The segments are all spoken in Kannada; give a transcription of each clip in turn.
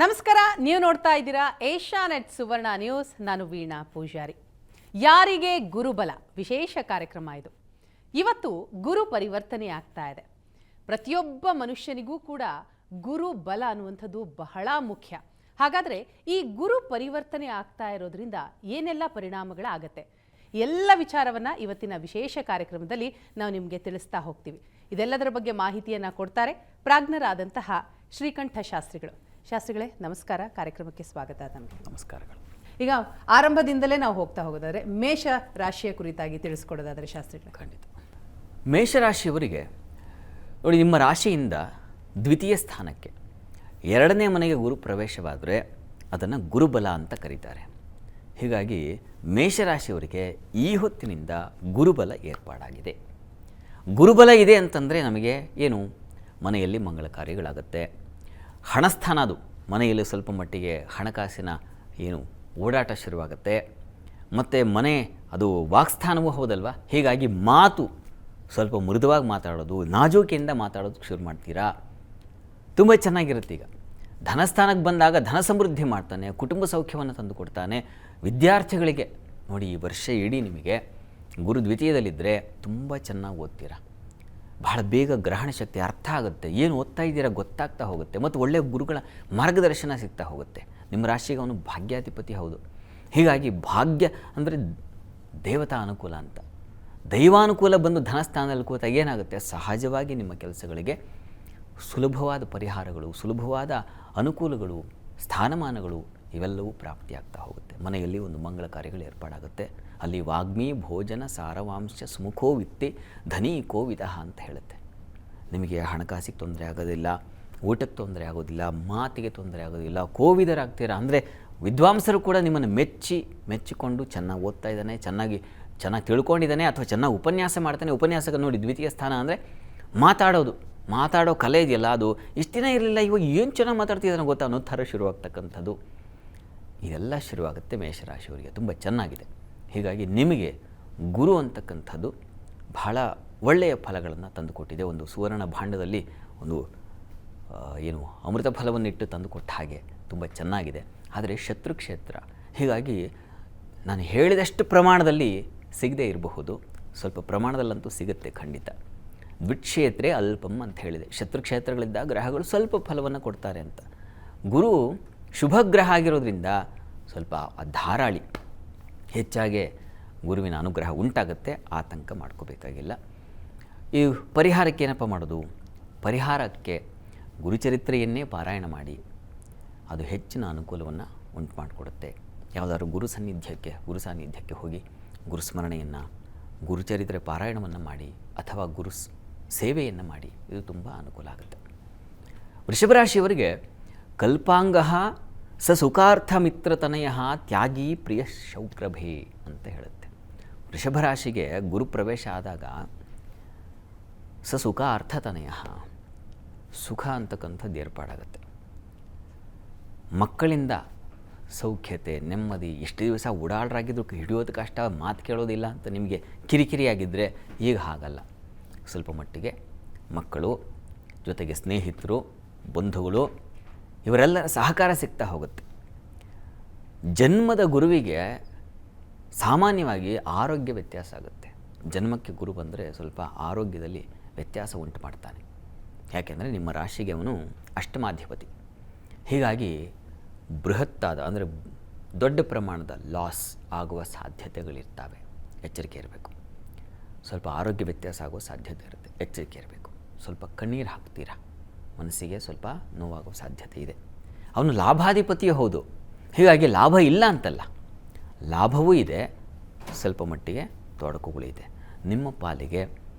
ನಮಸ್ಕಾರ, ನೀವು ನೋಡ್ತಾ ಇದ್ದೀರಾ ಏಷ್ಯಾನೆಟ್ ಸುವರ್ಣ ನ್ಯೂಸ್. ನಾನು ವೀಣಾ ಪೂಜಾರಿ. ಯಾರಿಗೆ ಗುರುಬಲ ವಿಶೇಷ ಕಾರ್ಯಕ್ರಮ ಇದು. ಇವತ್ತು ಗುರು ಪರಿವರ್ತನೆ ಆಗ್ತಾ ಇದೆ. ಪ್ರತಿಯೊಬ್ಬ ಮನುಷ್ಯನಿಗೂ ಕೂಡ ಗುರು ಬಲ ಅನ್ನುವಂಥದ್ದು ಬಹಳ ಮುಖ್ಯ. ಹಾಗಾದರೆ ಈ ಗುರು ಪರಿವರ್ತನೆ ಆಗ್ತಾ ಇರೋದ್ರಿಂದ ಏನೆಲ್ಲ ಪರಿಣಾಮಗಳಾಗತ್ತೆ, ಎಲ್ಲ ವಿಚಾರವನ್ನು ಇವತ್ತಿನ ವಿಶೇಷ ಕಾರ್ಯಕ್ರಮದಲ್ಲಿ ನಾವು ನಿಮಗೆ ತಿಳಿಸ್ತಾ ಹೋಗ್ತೀವಿ. ಇದೆಲ್ಲದರ ಬಗ್ಗೆ ಮಾಹಿತಿಯನ್ನು ಕೊಡ್ತಾರೆ ಪ್ರಾಜ್ಞರಾದಂತಹ ಶ್ರೀಕಂಠ ಶಾಸ್ತ್ರಿಗಳು. ಶಾಸ್ತ್ರಿಗಳೇ ನಮಸ್ಕಾರ, ಕಾರ್ಯಕ್ರಮಕ್ಕೆ ಸ್ವಾಗತ. ತಮಗೆ ನಮಸ್ಕಾರಗಳು. ಈಗ ಆರಂಭದಿಂದಲೇ ನಾವು ಹೋಗ್ತಾ ಹೋಗೋದಾದರೆ ಮೇಷ ರಾಶಿಯ ಕುರಿತಾಗಿ ತಿಳಿಸ್ಕೊಡೋದಾದರೆ ಶಾಸ್ತ್ರಿಗಳು. ಖಂಡಿತ. ಮೇಷರಾಶಿಯವರಿಗೆ ನೋಡಿ, ನಿಮ್ಮ ರಾಶಿಯಿಂದ ದ್ವಿತೀಯ ಸ್ಥಾನಕ್ಕೆ ಎರಡನೇ ಮನೆಗೆ ಗುರು ಪ್ರವೇಶವಾದರೆ ಅದನ್ನು ಗುರುಬಲ ಅಂತ ಕರೀತಾರೆ. ಹೀಗಾಗಿ ಮೇಷರಾಶಿಯವರಿಗೆ ಈ ಹೊತ್ತಿನಿಂದ ಗುರುಬಲ ಏರ್ಪಾಡಾಗಿದೆ. ಗುರುಬಲ ಇದೆ ಅಂತಂದರೆ ನಮಗೆ ಏನು, ಮನೆಯಲ್ಲಿ ಮಂಗಳ ಕಾರ್ಯಗಳಾಗುತ್ತೆ. ಹಣಸ್ಥಾನ, ಅದು ಮನೆಯಲ್ಲಿ ಸ್ವಲ್ಪ ಮಟ್ಟಿಗೆ ಹಣಕಾಸಿನ ಏನು ಓಡಾಟ ಶುರುವಾಗುತ್ತೆ. ಮತ್ತು ಮನೆ ಅದು ವಾಕ್ಸ್ಥಾನವೂ ಹೌದಲ್ವ. ಹೀಗಾಗಿ ಮಾತು ಸ್ವಲ್ಪ ಮೃದುವಾಗಿ ಮಾತಾಡೋದು, ನಾಜೂಕಿಯಿಂದ ಮಾತಾಡೋದು ಶುರು ಮಾಡ್ತೀರಾ. ತುಂಬ ಚೆನ್ನಾಗಿರುತ್ತೆ. ಈಗ ಧನಸ್ಥಾನಕ್ಕೆ ಬಂದಾಗ ಧನ ಸಮೃದ್ಧಿ ಮಾಡ್ತಾನೆ, ಕುಟುಂಬ ಸೌಖ್ಯವನ್ನು ತಂದು ಕೊಡ್ತಾನೆ. ವಿದ್ಯಾರ್ಥಿಗಳಿಗೆ ನೋಡಿ, ಈ ವರ್ಷ ಇಡೀ ನಿಮಗೆ ಗುರು ದ್ವಿತೀಯದಲ್ಲಿದ್ದರೆ ತುಂಬ ಚೆನ್ನಾಗಿ ಓದ್ತೀರಾ. ಬಹಳ ಬೇಗ ಗ್ರಹಣ ಶಕ್ತಿ ಅರ್ಥ ಆಗುತ್ತೆ, ಏನು ಓದ್ತಾ ಇದ್ದೀರಾ ಗೊತ್ತಾಗ್ತಾ ಹೋಗುತ್ತೆ. ಮತ್ತು ಒಳ್ಳೆಯ ಗುರುಗಳ ಮಾರ್ಗದರ್ಶನ ಸಿಗ್ತಾ ಹೋಗುತ್ತೆ. ನಿಮ್ಮ ರಾಶಿಗೆ ಅವನು ಭಾಗ್ಯಾಧಿಪತಿ ಹೌದು. ಹೀಗಾಗಿ ಭಾಗ್ಯ ಅಂದರೆ ದೇವತಾ ಅನುಕೂಲ ಅಂತ. ದೈವಾನುಕೂಲ ಬಂದು ಧನಸ್ಥಾನದಲ್ಲಿ ಕೂತಾಗ ಏನಾಗುತ್ತೆ, ಸಹಜವಾಗಿ ನಿಮ್ಮ ಕೆಲಸಗಳಿಗೆ ಸುಲಭವಾದ ಪರಿಹಾರಗಳು, ಸುಲಭವಾದ ಅನುಕೂಲಗಳು, ಸ್ಥಾನಮಾನಗಳು ಇವೆಲ್ಲವೂ ಪ್ರಾಪ್ತಿಯಾಗ್ತಾ ಹೋಗುತ್ತೆ. ಮನೆಯಲ್ಲಿ ಒಂದು ಮಂಗಳ ಕಾರ್ಯಗಳು ಏರ್ಪಾಡಾಗುತ್ತೆ. ಅಲ್ಲಿ ವಾಗ್ಮಿ ಭೋಜನ ಸಾರವಾಂಶ ಸುಮುಖೋ ವಿತ್ತಿ ಧನಿ ಕೋವಿದ ಅಂತ ಹೇಳುತ್ತೆ. ನಿಮಗೆ ಹಣಕಾಸಿಗೆ ತೊಂದರೆ ಆಗೋದಿಲ್ಲ, ಊಟಕ್ಕೆ ತೊಂದರೆ ಆಗೋದಿಲ್ಲ, ಮಾತಿಗೆ ತೊಂದರೆ ಆಗೋದಿಲ್ಲ, ಕೋವಿದರಾಗ್ತೀರಾ. ಅಂದರೆ ವಿದ್ವಾಂಸರು ಕೂಡ ನಿಮ್ಮನ್ನು ಮೆಚ್ಚಿಕೊಂಡು ಚೆನ್ನಾಗಿ ಓದ್ತಾ ಇದ್ದಾನೆ, ಚೆನ್ನಾಗಿ ತಿಳ್ಕೊಂಡಿದ್ದಾನೆ, ಅಥವಾ ಚೆನ್ನಾಗಿ ಉಪನ್ಯಾಸ ಮಾಡ್ತಾನೆ. ಉಪನ್ಯಾಸಕ ನೋಡಿ, ದ್ವಿತೀಯ ಸ್ಥಾನ ಅಂದರೆ ಮಾತಾಡೋ ಕಲೆ ಇದೆಯಲ್ಲ, ಅದು ಇಷ್ಟು ದಿನ ಇರಲಿಲ್ಲ, ಇವಾಗ ಏನು ಚೆನ್ನಾಗಿ ಮಾತಾಡ್ತಿದ್ದಾನೆ ಗೊತ್ತಾ ಅನ್ನೋ ಥರ ಶುರುವಾಗ್ತಕ್ಕಂಥದ್ದು. ಇದೆಲ್ಲ ಶುರುವಾಗುತ್ತೆ ಮೇಷರಾಶಿಯವರಿಗೆ. ತುಂಬ ಚೆನ್ನಾಗಿದೆ. ಹೀಗಾಗಿ ನಿಮಗೆ ಗುರು ಅಂತಕ್ಕಂಥದ್ದು ಬಹಳ ಒಳ್ಳೆಯ ಫಲಗಳನ್ನು ತಂದುಕೊಟ್ಟಿದೆ. ಒಂದು ಸುವರ್ಣ ಭಾಂಡದಲ್ಲಿ ಒಂದು ಏನು ಅಮೃತ ಫಲವನ್ನಿಟ್ಟು ತಂದುಕೊಟ್ಟ ಹಾಗೆ ತುಂಬ ಚೆನ್ನಾಗಿದೆ. ಆದರೆ ಶತ್ರುಕ್ಷೇತ್ರ, ಹೀಗಾಗಿ ನಾನು ಹೇಳಿದಷ್ಟು ಪ್ರಮಾಣದಲ್ಲಿ ಸಿಗದೇ ಇರಬಹುದು, ಸ್ವಲ್ಪ ಪ್ರಮಾಣದಲ್ಲಂತೂ ಸಿಗುತ್ತೆ ಖಂಡಿತ. ದ್ವಿಕ್ಷೇತ್ರೇ ಅಲ್ಪಂ ಅಂತ ಹೇಳಿದೆ. ಶತ್ರುಕ್ಷೇತ್ರಗಳಿದ್ದ ಗ್ರಹಗಳು ಸ್ವಲ್ಪ ಫಲವನ್ನು ಕೊಡ್ತಾರೆ ಅಂತ. ಗುರು ಶುಭ ಗ್ರಹ ಆಗಿರೋದ್ರಿಂದ ಸ್ವಲ್ಪ ಧಾರಾಳಿ, ಹೆಚ್ಚಾಗಿ ಗುರುವಿನ ಅನುಗ್ರಹ ಉಂಟಾಗುತ್ತೆ. ಆತಂಕ ಮಾಡ್ಕೋಬೇಕಾಗಿಲ್ಲ. ಈ ಪರಿಹಾರಕ್ಕೆ ಏನಪ್ಪ ಮಾಡೋದು, ಪರಿಹಾರಕ್ಕೆ ಗುರುಚರಿತ್ರೆಯನ್ನೇ ಪಾರಾಯಣ ಮಾಡಿ, ಅದು ಹೆಚ್ಚಿನ ಅನುಕೂಲವನ್ನು ಉಂಟು ಮಾಡಿಕೊಡುತ್ತೆ. ಯಾವುದಾದ್ರು ಗುರು ಸಾನ್ನಿಧ್ಯಕ್ಕೆ ಹೋಗಿ ಗುರುಸ್ಮರಣೆಯನ್ನು, ಗುರುಚರಿತ್ರೆ ಪಾರಾಯಣವನ್ನು ಮಾಡಿ, ಅಥವಾ ಗುರು ಸೇವೆಯನ್ನು ಮಾಡಿ, ಇದು ತುಂಬ ಅನುಕೂಲ ಆಗುತ್ತೆ. ವೃಷಭರಾಶಿಯವರಿಗೆ ಕಲ್ಪಾಂಗ ಸ ಸುಖಾರ್ಥ ಮಿತ್ರತನಯ ತ್ಯಾಗಿ ಪ್ರಿಯ ಶೌಕ್ರಭೇ ಅಂತ ಹೇಳುತ್ತೆ. ವೃಷಭರಾಶಿಗೆ ಗುರು ಪ್ರವೇಶ ಆದಾಗ ಸ ಸುಖ ಅರ್ಥತನಯ, ಸುಖ ಅಂತಕ್ಕಂಥದ್ದು ಏರ್ಪಾಡಾಗುತ್ತೆ. ಮಕ್ಕಳಿಂದ ಸೌಖ್ಯತೆ, ನೆಮ್ಮದಿ. ಎಷ್ಟು ದಿವಸ ಓಡಾಡ್ರಾಗಿದ್ರು ಹಿಡಿಯೋದು ಕಷ್ಟ, ಮಾತು ಕೇಳೋದಿಲ್ಲ ಅಂತ ನಿಮಗೆ ಕಿರಿಕಿರಿಯಾಗಿದ್ದರೆ ಈಗ ಹಾಗಲ್ಲ. ಸ್ವಲ್ಪ ಮಟ್ಟಿಗೆ ಮಕ್ಕಳು ಜೊತೆಗೆ ಸ್ನೇಹಿತರು, ಬಂಧುಗಳು, ಇವರೆಲ್ಲರ ಸಹಕಾರ ಸಿಗ್ತಾ ಹೋಗುತ್ತೆ. ಜನ್ಮದ ಗುರುವಿಗೆ ಸಾಮಾನ್ಯವಾಗಿ ಆರೋಗ್ಯ ವ್ಯತ್ಯಾಸ ಆಗುತ್ತೆ. ಜನ್ಮಕ್ಕೆ ಗುರು ಬಂದರೆ ಸ್ವಲ್ಪ ಆರೋಗ್ಯದಲ್ಲಿ ವ್ಯತ್ಯಾಸ ಉಂಟು ಮಾಡ್ತಾನೆ. ಯಾಕೆಂದರೆ ನಿಮ್ಮ ರಾಶಿಗೆ ಅವನು ಅಷ್ಟಮಾಧಿಪತಿ. ಹೀಗಾಗಿ ಬೃಹತ್ತಾದ ಅಂದರೆ ದೊಡ್ಡ ಪ್ರಮಾಣದ ಲಾಸ್ ಆಗುವ ಸಾಧ್ಯತೆಗಳಿರ್ತವೆ. ಎಚ್ಚರಿಕೆ ಇರಬೇಕು. ಸ್ವಲ್ಪ ಆರೋಗ್ಯ ವ್ಯತ್ಯಾಸ ಆಗುವ ಸಾಧ್ಯತೆ ಇರುತ್ತೆ, ಎಚ್ಚರಿಕೆ ಇರಬೇಕು. ಸ್ವಲ್ಪ ಕಣ್ಣೀರು ಹಾಕ್ತೀರಾ, ಮನಸ್ಸಿಗೆ ಸ್ವಲ್ಪ ನೋವಾಗುವ ಸಾಧ್ಯತೆ ಇದೆ. ಅವನು ಲಾಭಾಧಿಪತಿಯೂ ಹೌದು. ಹೀಗಾಗಿ ಲಾಭ ಇಲ್ಲ ಅಂತಲ್ಲ, ಲಾಭವೂ ಇದೆ, ಸ್ವಲ್ಪ ಮಟ್ಟಿಗೆ ತೊಡಕುಗಳಿದೆ. ನಿಮ್ಮ ಪಾಲಿಗೆ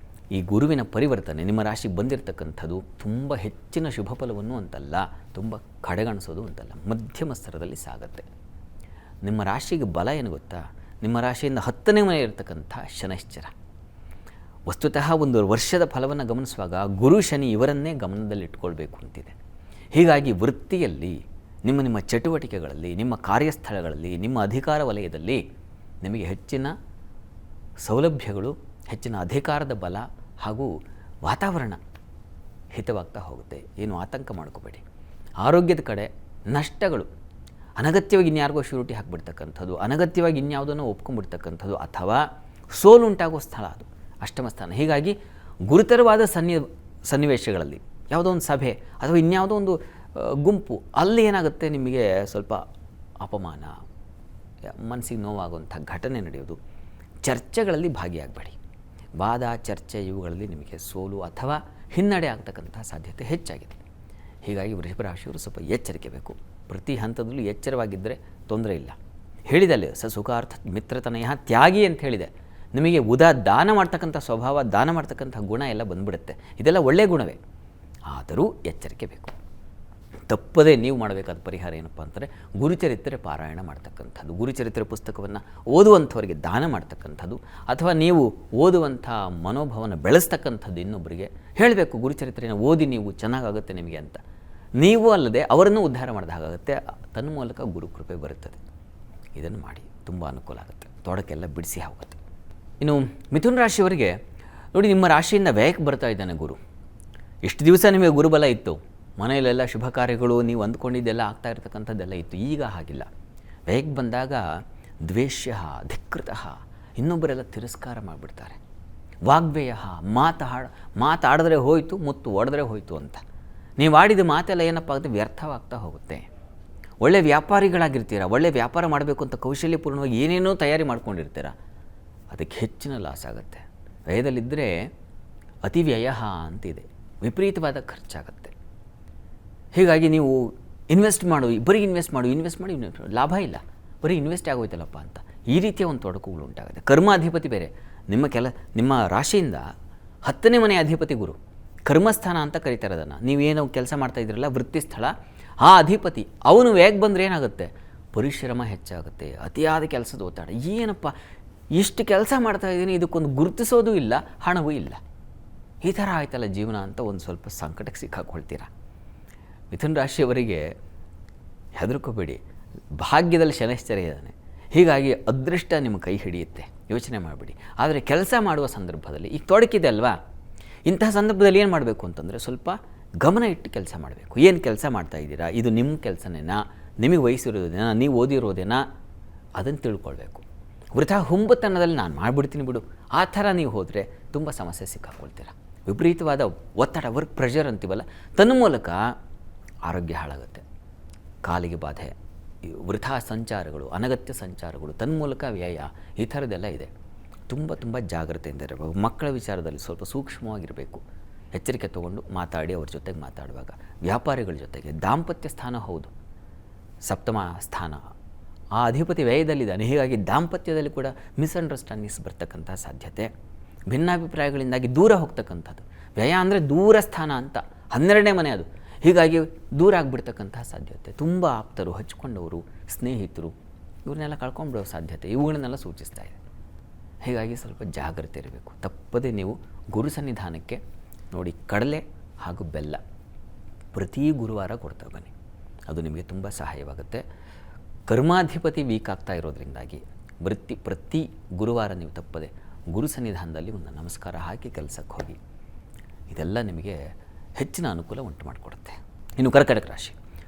ಈ ಗುರುವಿನ ಪರಿವರ್ತನೆ ನಿಮ್ಮ ರಾಶಿಗೆ ಬಂದಿರತಕ್ಕಂಥದ್ದು ತುಂಬ ಹೆಚ್ಚಿನ ಶುಭ ಫಲವನ್ನು ಅಂತಲ್ಲ, ತುಂಬ ಕಡೆಗಣಿಸೋದು ಅಂತಲ್ಲ, ಮಧ್ಯಮ ಸ್ತರದಲ್ಲಿ ಸಾಗುತ್ತೆ. ನಿಮ್ಮ ರಾಶಿಗೆ ಬಲ ಏನು ಗೊತ್ತಾ, ನಿಮ್ಮ ರಾಶಿಯಿಂದ 10ನೇ ಮನೆ ಇರತಕ್ಕಂಥ ಶನೈಶ್ಚರ. ವಸ್ತುತಃ ಒಂದು ವರ್ಷದ ಫಲವನ್ನು ಗಮನಿಸುವಾಗ ಗುರು ಶನಿ ಇವರನ್ನೇ ಗಮನದಲ್ಲಿಟ್ಕೊಳ್ಬೇಕು ಅಂತಿದೆ. ಹೀಗಾಗಿ ವೃತ್ತಿಯಲ್ಲಿ, ನಿಮ್ಮ ಚಟುವಟಿಕೆಗಳಲ್ಲಿ, ನಿಮ್ಮ ಕಾರ್ಯಸ್ಥಳಗಳಲ್ಲಿ, ನಿಮ್ಮ ಅಧಿಕಾರ ವಲಯದಲ್ಲಿ ನಿಮಗೆ ಹೆಚ್ಚಿನ ಸೌಲಭ್ಯಗಳು, ಹೆಚ್ಚಿನ ಅಧಿಕಾರದ ಬಲ ಹಾಗೂ ವಾತಾವರಣ ಹಿತವಾಗ್ತಾ ಹೋಗುತ್ತೆ. ಏನು ಆತಂಕ ಮಾಡ್ಕೋಬೇಡಿ. ಆರೋಗ್ಯದ ಕಡೆ ನಷ್ಟಗಳು, ಅನಗತ್ಯವಾಗಿ ಇನ್ಯಾರಿಗೋ ಶ್ಯೂರಿಟಿ ಹಾಕಿಬಿಡ್ತಕ್ಕಂಥದ್ದು, ಅನಗತ್ಯವಾಗಿ ಇನ್ಯಾವುದನ್ನು ಒಪ್ಕೊಂಡ್ಬಿಡ್ತಕ್ಕಂಥದ್ದು, ಅಥವಾ ಸೋಲುಂಟಾಗೋ ಸ್ಥಳ ಅದು ಅಷ್ಟಮ ಸ್ಥಾನ. ಹೀಗಾಗಿ ಗುರುತರವಾದ ಸನ್ನಿವೇಶಗಳಲ್ಲಿ ಯಾವುದೋ ಒಂದು ಸಭೆ ಅಥವಾ ಇನ್ಯಾವುದೋ ಒಂದು ಗುಂಪು, ಅಲ್ಲಿ ಏನಾಗುತ್ತೆ ನಿಮಗೆ ಸ್ವಲ್ಪ ಅಪಮಾನ, ಮನಸ್ಸಿಗೆ ನೋವಾಗುವಂಥ ಘಟನೆ ನಡೆಯೋದು. ಚರ್ಚೆಗಳಲ್ಲಿ ಭಾಗಿಯಾಗಬೇಡಿ. ವಾದ ಚರ್ಚೆ ಇವುಗಳಲ್ಲಿ ನಿಮಗೆ ಸೋಲು ಅಥವಾ ಹಿನ್ನಡೆ ಆಗ್ತಕ್ಕಂಥ ಸಾಧ್ಯತೆ ಹೆಚ್ಚಾಗಿದೆ. ಹೀಗಾಗಿ ವೃಷಭ ರಾಶಿಯವರು ಸ್ವಲ್ಪ ಎಚ್ಚರಿಕೆ ಬೇಕು. ಪ್ರತಿ ಹಂತದಲ್ಲೂ ಎಚ್ಚರವಾಗಿದ್ದರೆ ತೊಂದರೆ ಇಲ್ಲ. ಹೇಳಿದಲ್ಲಿ ಸುಖಾರ್ಥ ಮಿತ್ರತನಯ ತ್ಯಾಗಿ ಅಂತ ಹೇಳಿದೆ. ನಿಮಗೆ ದಾನ ಮಾಡ್ತಕ್ಕಂಥ ಸ್ವಭಾವ, ದಾನ ಮಾಡ್ತಕ್ಕಂಥ ಗುಣ ಎಲ್ಲ ಬಂದುಬಿಡುತ್ತೆ. ಇದೆಲ್ಲ ಒಳ್ಳೆಯ ಗುಣವೇ, ಆದರೂ ಎಚ್ಚರಿಕೆ ಬೇಕು. ತಪ್ಪದೇ ನೀವು ಮಾಡಬೇಕಾದ ಪರಿಹಾರ ಏನಪ್ಪ ಅಂತಂದರೆ ಗುರುಚರಿತ್ರೆ ಪಾರಾಯಣ ಮಾಡ್ತಕ್ಕಂಥದ್ದು, ಗುರುಚರಿತ್ರೆ ಪುಸ್ತಕವನ್ನು ಓದುವಂಥವರಿಗೆ ದಾನ ಮಾಡ್ತಕ್ಕಂಥದ್ದು, ಅಥವಾ ನೀವು ಓದುವಂಥ ಮನೋಭಾವನ ಬೆಳೆಸ್ತಕ್ಕಂಥದ್ದು. ಇನ್ನೊಬ್ಬರಿಗೆ ಹೇಳಬೇಕು, ಗುರುಚರಿತ್ರೆಯನ್ನು ಓದಿ ನೀವು ಚೆನ್ನಾಗಾಗುತ್ತೆ ನಿಮಗೆ ಅಂತ. ನೀವು ಅಲ್ಲದೆ ಅವರನ್ನು ಉದ್ಧಾರ ಮಾಡಿದ ಹಾಗಾಗುತ್ತೆ. ತನ್ನ ಮೂಲಕ ಗುರುಕೃಪೆ ಬರುತ್ತದೆ. ಇದನ್ನು ಮಾಡಿ, ತುಂಬ ಅನುಕೂಲ ಆಗುತ್ತೆ. ತೊಡಕೆಲ್ಲ ಬಿಡಿಸಿ ಹೋಗುತ್ತೆ. ಇನ್ನು ಮಿಥುನ ರಾಶಿಯವರಿಗೆ ನೋಡಿ, ನಿಮ್ಮ ರಾಶಿಯಿಂದ ವ್ಯಯಕ್ಕೆ ಬರ್ತಾ ಇದ್ದಾನೆ ಗುರು. ಇಷ್ಟು ದಿವಸ ನಿಮಗೆ ಗುರುಬಲ ಇತ್ತು, ಮನೆಯಲ್ಲೆಲ್ಲ ಶುಭ ಕಾರ್ಯಗಳು ನೀವು ಅಂದ್ಕೊಂಡಿದ್ದೆಲ್ಲ ಆಗ್ತಾ ಇರತಕ್ಕಂಥದ್ದೆಲ್ಲ ಇತ್ತು. ಈಗ ಹಾಗಿಲ್ಲ. ವ್ಯಯಕ್ಕೆ ಬಂದಾಗ ದ್ವೇಷ್ಯ, ಧಿಕೃತ, ಇನ್ನೊಬ್ಬರೆಲ್ಲ ತಿರಸ್ಕಾರ ಮಾಡಿಬಿಡ್ತಾರೆ. ವಾಗ್ವೇಯ, ಮಾತಾಡಿದ್ರೆ ಹೋಯಿತು, ಮುತ್ತು ಒಡೆದ್ರೆ ಹೋಯಿತು ಅಂತ. ನೀವು ಆಡಿದ ಮಾತೆಲ್ಲ ಏನಪ್ಪ ಆಗುತ್ತೆ, ವ್ಯರ್ಥವಾಗ್ತಾ ಹೋಗುತ್ತೆ. ಒಳ್ಳೆ ವ್ಯಾಪಾರಿಗಳಾಗಿರ್ತೀರ, ಒಳ್ಳೆ ವ್ಯಾಪಾರ ಮಾಡಬೇಕು ಅಂತ ಕೌಶಲ್ಯಪೂರ್ಣವಾಗಿ ಏನೇನೋ ತಯಾರಿ ಮಾಡ್ಕೊಂಡಿರ್ತೀರ, ಅದಕ್ಕೆ ಹೆಚ್ಚಿನ ಲಾಸ್ ಆಗುತ್ತೆ. ವ್ಯಯದಲ್ಲಿದ್ದರೆ ಅತಿ ವ್ಯಯ ಅಂತಿದೆ, ವಿಪರೀತವಾದ ಖರ್ಚಾಗುತ್ತೆ. ಹೀಗಾಗಿ ನೀವು ಇನ್ವೆಸ್ಟ್ ಮಾಡಿ ಲಾಭ ಇಲ್ಲ, ಬರೀ ಇನ್ವೆಸ್ಟ್ ಆಗೋಯ್ತಲ್ಲಪ್ಪ ಅಂತ ಈ ರೀತಿಯ ಒಂದು ತೊಡಕುಗಳು ಉಂಟಾಗುತ್ತೆ. ಕರ್ಮಾಧಿಪತಿ ಬೇರೆ, ನಿಮ್ಮ ರಾಶಿಯಿಂದ 10ನೇ ಮನೆ ಅಧಿಪತಿ ಗುರು, ಕರ್ಮಸ್ಥಾನ ಅಂತ ಕರೀತಾರೆ ಅದನ್ನು. ನೀವೇನೋ ಕೆಲಸ ಮಾಡ್ತಾ ಇದ್ರಲ್ಲ, ವೃತ್ತಿ ಸ್ಥಳ, ಆ ಅಧಿಪತಿ ಅವನು ಹೇಗೆ ಬಂದರೆ ಏನಾಗುತ್ತೆ, ಪರಿಶ್ರಮ ಹೆಚ್ಚಾಗುತ್ತೆ, ಅತಿಯಾದ ಕೆಲಸದ ಒತ್ತಡ. ಏನಪ್ಪ ಇಷ್ಟು ಕೆಲಸ ಮಾಡ್ತಾಯಿದ್ದೀನಿ, ಇದಕ್ಕೊಂದು ಗುರುತಿಸೋದು ಇಲ್ಲ, ಹಣವೂ ಇಲ್ಲ, ಈ ಥರ ಆಯ್ತಲ್ಲ ಜೀವನ ಅಂತ ಒಂದು ಸ್ವಲ್ಪ ಸಂಕಟಕ್ಕೆ ಸಿಕ್ಕಾಕೊಳ್ತೀರ. ಮಿಥುನ ರಾಶಿಯವರಿಗೆ ಹೆದರ್ಕೋಬೇಡಿ, ಭಾಗ್ಯದಲ್ಲಿ ಶನೈಶ್ಚರ ಇದ್ದಾನೆ. ಹೀಗಾಗಿ ಅದೃಷ್ಟ ನಿಮ್ಮ ಕೈ ಹಿಡಿಯುತ್ತೆ, ಯೋಚನೆ ಮಾಡಿಬಿಡಿ. ಆದರೆ ಕೆಲಸ ಮಾಡುವ ಸಂದರ್ಭದಲ್ಲಿ ಈಗ ತೊಡಕಿದೆ ಅಲ್ವಾ, ಇಂತಹ ಸಂದರ್ಭದಲ್ಲಿ ಏನು ಮಾಡಬೇಕು ಅಂತಂದರೆ ಸ್ವಲ್ಪ ಗಮನ ಇಟ್ಟು ಕೆಲಸ ಮಾಡಬೇಕು. ಏನು ಕೆಲಸ ಮಾಡ್ತಾಯಿದ್ದೀರಾ, ಇದು ನಿಮ್ಮ ಕೆಲಸನೇನಾ, ನಿಮಗೆ ವಯಸ್ಸಿರೋದೇನಾ, ನೀವು ಓದಿರೋದೇನಾ, ಅದನ್ನು ತಿಳ್ಕೊಳ್ಬೇಕು. ವೃಥಾ ಹುಂಬತನದಲ್ಲಿ ನಾನು ಮಾಡಿಬಿಡ್ತೀನಿ ಬಿಡು, ಆ ಥರ ನೀವು ಹೋದರೆ ತುಂಬ ಸಮಸ್ಯೆ ಸಿಕ್ಕಾಕೊಳ್ತೀರ. ವಿಪರೀತವಾದ ಒತ್ತಡ, ವರ್ಕ್ ಪ್ರೆಷರ್ ಅಂತೀವಲ್ಲ, ತನ್ನ ಮೂಲಕ ಆರೋಗ್ಯ ಹಾಳಾಗುತ್ತೆ. ಕಾಲಿಗೆ ಬಾಧೆ, ವೃಥಾ ಸಂಚಾರಗಳು, ಅನಗತ್ಯ ಸಂಚಾರಗಳು, ತನ್ನ ಮೂಲಕ ವ್ಯಯ, ಈ ಥರದ್ದೆಲ್ಲ ಇದೆ. ತುಂಬ ಜಾಗ್ರತೆಯಿಂದ ಇರಬೇಕು. ಮಕ್ಕಳ ವಿಚಾರದಲ್ಲಿ ಸ್ವಲ್ಪ ಸೂಕ್ಷ್ಮವಾಗಿರಬೇಕು. ಎಚ್ಚರಿಕೆ ತೊಗೊಂಡು ಮಾತಾಡಿ, ಅವ್ರ ಜೊತೆಗೆ ಮಾತಾಡುವಾಗ. ವ್ಯಾಪಾರಿಗಳ ಜೊತೆಗೆ ದಾಂಪತ್ಯ ಸ್ಥಾನ ಹೌದು, ಸಪ್ತಮ ಸ್ಥಾನ, ಆ ಅಧಿಪತಿ ವ್ಯಯದಲ್ಲಿದ್ದಾನೆ. ಹೀಗಾಗಿ ದಾಂಪತ್ಯದಲ್ಲಿ ಕೂಡ ಮಿಸ್ಅಂಡರ್ಸ್ಟ್ಯಾಂಡಿಂಗ್ಸ್ ಬರ್ತಕ್ಕಂಥ ಸಾಧ್ಯತೆ, ಭಿನ್ನಾಭಿಪ್ರಾಯಗಳಿಂದಾಗಿ ದೂರ ಹೋಗ್ತಕ್ಕಂಥದ್ದು. ವ್ಯಯ ಅಂದರೆ ದೂರ ಸ್ಥಾನ ಅಂತ, 12ನೇ ಮನೆ ಅದು. ಹೀಗಾಗಿ ದೂರ ಆಗಿಬಿಡ್ತಕ್ಕಂಥ ಸಾಧ್ಯತೆ, ತುಂಬ ಆಪ್ತರು, ಹಚ್ಕೊಂಡವರು, ಸ್ನೇಹಿತರು, ಇವ್ರನ್ನೆಲ್ಲ ಕಳ್ಕೊಂಡ್ಬಿಡೋ ಸಾಧ್ಯತೆ, ಇವುಗಳನ್ನೆಲ್ಲ ಸೂಚಿಸ್ತಾ ಇದೆ. ಹೀಗಾಗಿ ಸ್ವಲ್ಪ ಜಾಗ್ರತೆ ಇರಬೇಕು. ತಪ್ಪದೇ ನೀವು ಗುರು ಸನ್ನಿಧಾನಕ್ಕೆ ನೋಡಿ, ಕಡಲೆ ಹಾಗೂ ಬೆಲ್ಲ ಪ್ರತಿ ಗುರುವಾರ ಕೊಡ್ತಾ ಬನ್ನಿ, ಅದು ನಿಮಗೆ ತುಂಬ ಸಹಾಯವಾಗುತ್ತೆ. ಕರ್ಮಾಧಿಪತಿ ವೀಕ್ ಆಗ್ತಾ ಇರೋದ್ರಿಂದಾಗಿ ಪ್ರತಿ ಗುರುವಾರ ನೀವು ತಪ್ಪದೆ ಗುರು ಸನ್ನಿಧಾನದಲ್ಲಿ ಒಂದು ನಮಸ್ಕಾರ ಹಾಕಿ ಕೆಲಸಕ್ಕೆ ಹೋಗಿ. ಇದೆಲ್ಲ ನಿಮಗೆ ಹೆಚ್ಚಿನ ಅನುಕೂಲ ಉಂಟು ಮಾಡಿಕೊಡುತ್ತೆ. ಇನ್ನು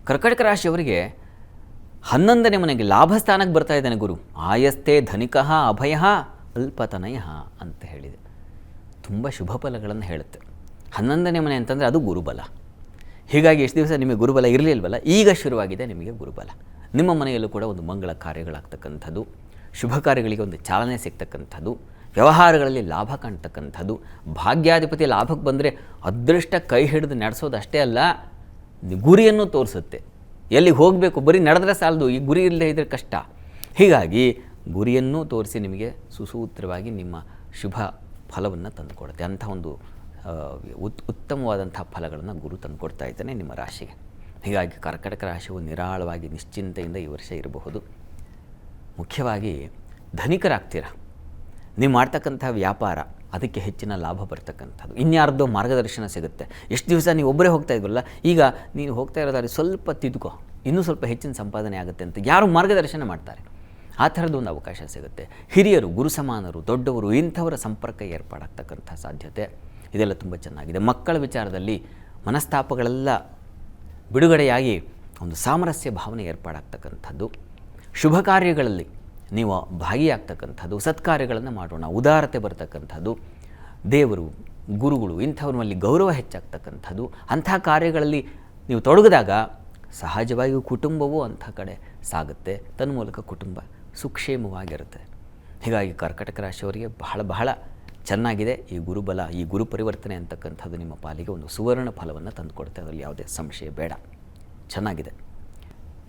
ಕರ್ಕಾಟಕ ರಾಶಿಯವರಿಗೆ 11ನೇ ಮನೆಗೆ ಲಾಭಸ್ಥಾನಕ್ಕೆ ಬರ್ತಾ ಇದ್ದಾನೆ ಗುರು. ಆಯಸ್ತೆ ಧನಿಕಃ ಅಭಯ ಅಲ್ಪತನಯ ಅಂತ ಹೇಳಿದೆ. ತುಂಬ ಶುಭ ಫಲಗಳನ್ನು ಹೇಳುತ್ತೆ. 11ನೇ ಮನೆ ಅಂತಂದರೆ ಅದು ಗುರುಬಲ. ಹೀಗಾಗಿ ಎಷ್ಟು ದಿವಸ ನಿಮಗೆ ಗುರುಬಲ ಇರಲಿಲ್ವಲ್ಲ, ಈಗ ಶುರುವಾಗಿದೆ ನಿಮಗೆ ಗುರುಬಲ. ನಿಮ್ಮ ಮನೆಯಲ್ಲೂ ಕೂಡ ಒಂದು ಮಂಗಳ ಕಾರ್ಯಗಳಾಗ್ತಕ್ಕಂಥದ್ದು, ಶುಭ ಕಾರ್ಯಗಳಿಗೆ ಒಂದು ಚಾಲನೆ ಸಿಗ್ತಕ್ಕಂಥದ್ದು, ವ್ಯವಹಾರಗಳಲ್ಲಿ ಲಾಭ ಕಾಣ್ತಕ್ಕಂಥದ್ದು. ಭಾಗ್ಯಾಧಿಪತಿ ಲಾಭಕ್ಕೆ ಬಂದರೆ ಅದೃಷ್ಟ ಕೈ ಹಿಡಿದು ನಡೆಸೋದು ಅಷ್ಟೇ ಅಲ್ಲ, ಗುರಿಯನ್ನು ತೋರಿಸುತ್ತೆ. ಎಲ್ಲಿಗೆ ಹೋಗಬೇಕು, ಬರೀ ನಡೆದ್ರೆ ಸಾಲದು, ಈ ಗುರಿ ಇಲ್ಲದೆ ಇದ್ದರೆ ಕಷ್ಟ. ಹೀಗಾಗಿ ಗುರಿಯನ್ನು ತೋರಿಸಿ ನಿಮಗೆ ಸುಸೂತ್ರವಾಗಿ ನಿಮ್ಮ ಶುಭ ಫಲವನ್ನು ತಂದುಕೊಡುತ್ತೆ. ಅಂಥ ಒಂದು ಉತ್ತಮವಾದಂಥ ಫಲಗಳನ್ನು ಗುರು ತಂದುಕೊಡ್ತಾ ಇದ್ದಾನೆ ನಿಮ್ಮ ರಾಶಿಗೆ. ಹೀಗಾಗಿ ಕರ್ಕಾಟಕ ರಾಶಿಯು ನಿರಾಳವಾಗಿ ನಿಶ್ಚಿಂತೆಯಿಂದ ಈ ವರ್ಷ ಇರಬಹುದು. ಮುಖ್ಯವಾಗಿ ಧನಿಕರಾಗ್ತೀರ. ನೀವು ಮಾಡ್ತಕ್ಕಂಥ ವ್ಯಾಪಾರ ಅದಕ್ಕೆ ಹೆಚ್ಚಿನ ಲಾಭ ಬರ್ತಕ್ಕಂಥದ್ದು, ಇನ್ಯಾರ್ದೋ ಮಾರ್ಗದರ್ಶನ ಸಿಗುತ್ತೆ. ಎಷ್ಟು ದಿವಸ ನೀವು ಒಬ್ಬರೇ ಹೋಗ್ತಾ ಇದ್ವಲ್ಲ, ಈಗ ನೀನು ಹೋಗ್ತಾ ಇರೋದಾದ್ರೆ ಸ್ವಲ್ಪ ತಿದ್ಕೋ, ಇನ್ನೂ ಸ್ವಲ್ಪ ಹೆಚ್ಚಿನ ಸಂಪಾದನೆ ಆಗುತ್ತೆ ಅಂತ ಯಾರು ಮಾರ್ಗದರ್ಶನ ಮಾಡ್ತಾರೆ, ಆ ಥರದ್ದು ಒಂದು ಅವಕಾಶ ಸಿಗುತ್ತೆ. ಹಿರಿಯರು, ಗುರು ಸಮಾನರು, ದೊಡ್ಡವರು, ಇಂಥವರ ಸಂಪರ್ಕ ಏರ್ಪಾಡಾಗ್ತಕ್ಕಂಥ ಸಾಧ್ಯತೆ ಇದೆಲ್ಲ ತುಂಬ ಚೆನ್ನಾಗಿದೆ. ಮಕ್ಕಳ ವಿಚಾರದಲ್ಲಿ ಮನಸ್ತಾಪಗಳೆಲ್ಲ ಬಿಡುಗಡೆಯಾಗಿ ಒಂದು ಸಾಮರಸ್ಯ ಭಾವನೆ ಏರ್ಪಾಡಾಗ್ತಕ್ಕಂಥದ್ದು, ಶುಭ ಕಾರ್ಯಗಳಲ್ಲಿ ನೀವು ಭಾಗಿಯಾಗ್ತಕ್ಕಂಥದ್ದು, ಸತ್ಕಾರ್ಯಗಳನ್ನು ಮಾಡೋಣ, ಉದಾರತೆ ಬರ್ತಕ್ಕಂಥದ್ದು, ದೇವರು ಗುರುಗಳು ಇಂಥವ್ರಲ್ಲಿ ಗೌರವ ಹೆಚ್ಚಾಗ್ತಕ್ಕಂಥದ್ದು, ಅಂಥ ಕಾರ್ಯಗಳಲ್ಲಿ ನೀವು ತೊಡಗಿದಾಗ ಸಹಜವಾಗಿಯೂ ಕುಟುಂಬವೂ ಅಂಥ ಕಡೆ ಸಾಗುತ್ತೆ, ತನ್ಮೂಲಕ ಕುಟುಂಬ ಸುಕ್ಷೇಮವಾಗಿರುತ್ತೆ. ಹೀಗಾಗಿ ಕರ್ಕಟಕ ರಾಶಿಯವರಿಗೆ ಬಹಳ ಚೆನ್ನಾಗಿದೆ ಈ ಗುರುಬಲ, ಈ ಗುರು ಪರಿವರ್ತನೆ ಅಂತಕ್ಕಂಥದ್ದು ನಿಮ್ಮ ಪಾಲಿಗೆ ಒಂದು ಸುವರ್ಣ ಫಲವನ್ನು ತಂದುಕೊಡುತ್ತೆ, ಅದರಲ್ಲಿ ಯಾವುದೇ ಸಂಶಯ ಬೇಡ. ಚೆನ್ನಾಗಿದೆ.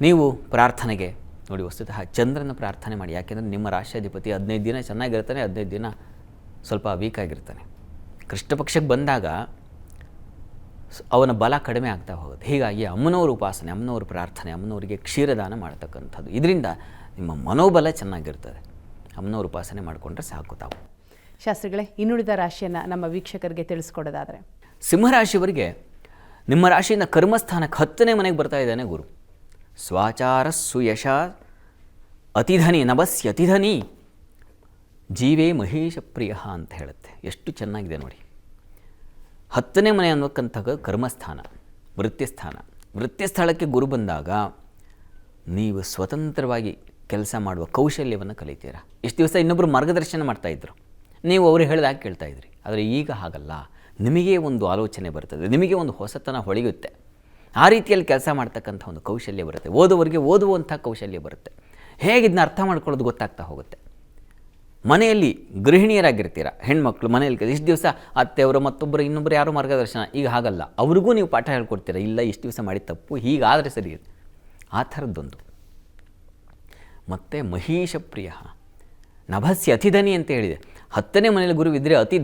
ನೀವು ಪ್ರಾರ್ಥನೆಗೆ ನೋಡಿ, ವಸ್ತುತಃ ಚಂದ್ರನ ಪ್ರಾರ್ಥನೆ ಮಾಡಿ. ಯಾಕೆಂದರೆ ನಿಮ್ಮ ರಾಶಿಯಾಧಿಪತಿ 15 ದಿನ ಚೆನ್ನಾಗಿರ್ತಾನೆ, 15 ದಿನ ಸ್ವಲ್ಪ ವೀಕ್ ಆಗಿರ್ತಾನೆ. ಕೃಷ್ಣ ಪಕ್ಷಕ್ಕೆ ಬಂದಾಗ ಅವನ ಬಲ ಕಡಿಮೆ ಆಗ್ತಾ ಹೋಗುತ್ತೆ. ಹೀಗಾಗಿ ಅಮ್ಮನವ್ರ ಉಪಾಸನೆ, ಅಮ್ಮನವ್ರ ಪ್ರಾರ್ಥನೆ, ಅಮ್ಮನವರಿಗೆ ಕ್ಷೀರದಾನ ಮಾಡ್ತಕ್ಕಂಥದ್ದು, ಇದರಿಂದ ನಿಮ್ಮ ಮನೋಬಲ ಚೆನ್ನಾಗಿರ್ತದೆ. ಅಮ್ಮನವ್ರ ಉಪಾಸನೆ ಮಾಡಿಕೊಂಡ್ರೆ ಸಾಕು ತಾವು. ಶಾಸ್ತ್ರಿಗಳೇ, ಇನ್ನುಳಿದ ರಾಶಿಯನ್ನು ನಮ್ಮ ವೀಕ್ಷಕರಿಗೆ ತಿಳಿಸ್ಕೊಡೋದಾದರೆ, ಸಿಂಹರಾಶಿಯವರಿಗೆ ನಿಮ್ಮ ರಾಶಿಯಿಂದ ಕರ್ಮಸ್ಥಾನಕ್ಕೆ 10ನೇ ಮನೆಗೆ ಬರ್ತಾ ಇದ್ದಾನೆ ಗುರು. ಸ್ವಾಚಾರ ಸುಯಶ ಅತಿಧನಿ ನಭಸ್ಯ ಅತಿಧನಿ ಜೀವೇ ಮಹೇಶ ಪ್ರಿಯ ಅಂತ ಹೇಳುತ್ತೆ. ಎಷ್ಟು ಚೆನ್ನಾಗಿದೆ ನೋಡಿ. 10ನೇ ಮನೆ ಅನ್ನೋಕ್ಕಂಥ ಕರ್ಮಸ್ಥಾನ, ವೃತ್ತಿಸ್ಥಾನ. ವೃತ್ತಿಸ್ಥಳಕ್ಕೆ ಗುರು ಬಂದಾಗ ನೀವು ಸ್ವತಂತ್ರವಾಗಿ ಕೆಲಸ ಮಾಡುವ ಕೌಶಲ್ಯವನ್ನು ಕಲಿತೀರಾ. ಇಷ್ಟು ದಿವಸ ಇನ್ನೊಬ್ಬರು ಮಾರ್ಗದರ್ಶನ ಮಾಡ್ತಾಯಿದ್ರು, ನೀವು ಅವರು ಹೇಳಿದಾಗ ಕೇಳ್ತಾಯಿದ್ರಿ. ಆದರೆ ಈಗ ಹಾಗಲ್ಲ, ನಿಮಗೇ ಒಂದು ಆಲೋಚನೆ ಬರ್ತದೆ, ನಿಮಗೆ ಒಂದು ಹೊಸತನ ಹೊಳೆಯುತ್ತೆ. ಆ ರೀತಿಯಲ್ಲಿ ಕೆಲಸ ಮಾಡ್ತಕ್ಕಂಥ ಒಂದು ಕೌಶಲ್ಯ ಬರುತ್ತೆ. ಓದುವವರಿಗೆ ಓದುವಂಥ ಕೌಶಲ್ಯ ಬರುತ್ತೆ. ಹೇಗೆ ಇದನ್ನ ಅರ್ಥ ಮಾಡ್ಕೊಳ್ಳೋದು ಗೊತ್ತಾಗ್ತಾ ಹೋಗುತ್ತೆ. ಮನೆಯಲ್ಲಿ ಗೃಹಿಣಿಯರಾಗಿರ್ತೀರ, ಹೆಣ್ಮಕ್ಳು ಮನೆಯಲ್ಲಿ ಇಷ್ಟು ದಿವಸ ಅತ್ತೆಯವರು ಮತ್ತೊಬ್ಬರು ಇನ್ನೊಬ್ಬರು ಯಾರೋ ಮಾರ್ಗದರ್ಶನ, ಈಗ ಹಾಗಲ್ಲ, ಅವ್ರಿಗೂ ನೀವು ಪಾಠ ಹೇಳ್ಕೊಡ್ತೀರ. ಇಲ್ಲ, ಇಷ್ಟು ದಿವಸ ಮಾಡಿ ತಪ್ಪು, ಹೀಗಾದರೆ ಸರಿ, ಆ ಥರದ್ದೊಂದು. ಮತ್ತು ಮಹೇಶ ಪ್ರಿಯ ನಭಸ್ಯ ಅತಿಧನಿ ಅಂತ ಹೇಳಿದೆ. 10ನೇ ಮನೆಯಲ್ಲಿ ಗುರು ಇದ್ದರೆ ಅತಿ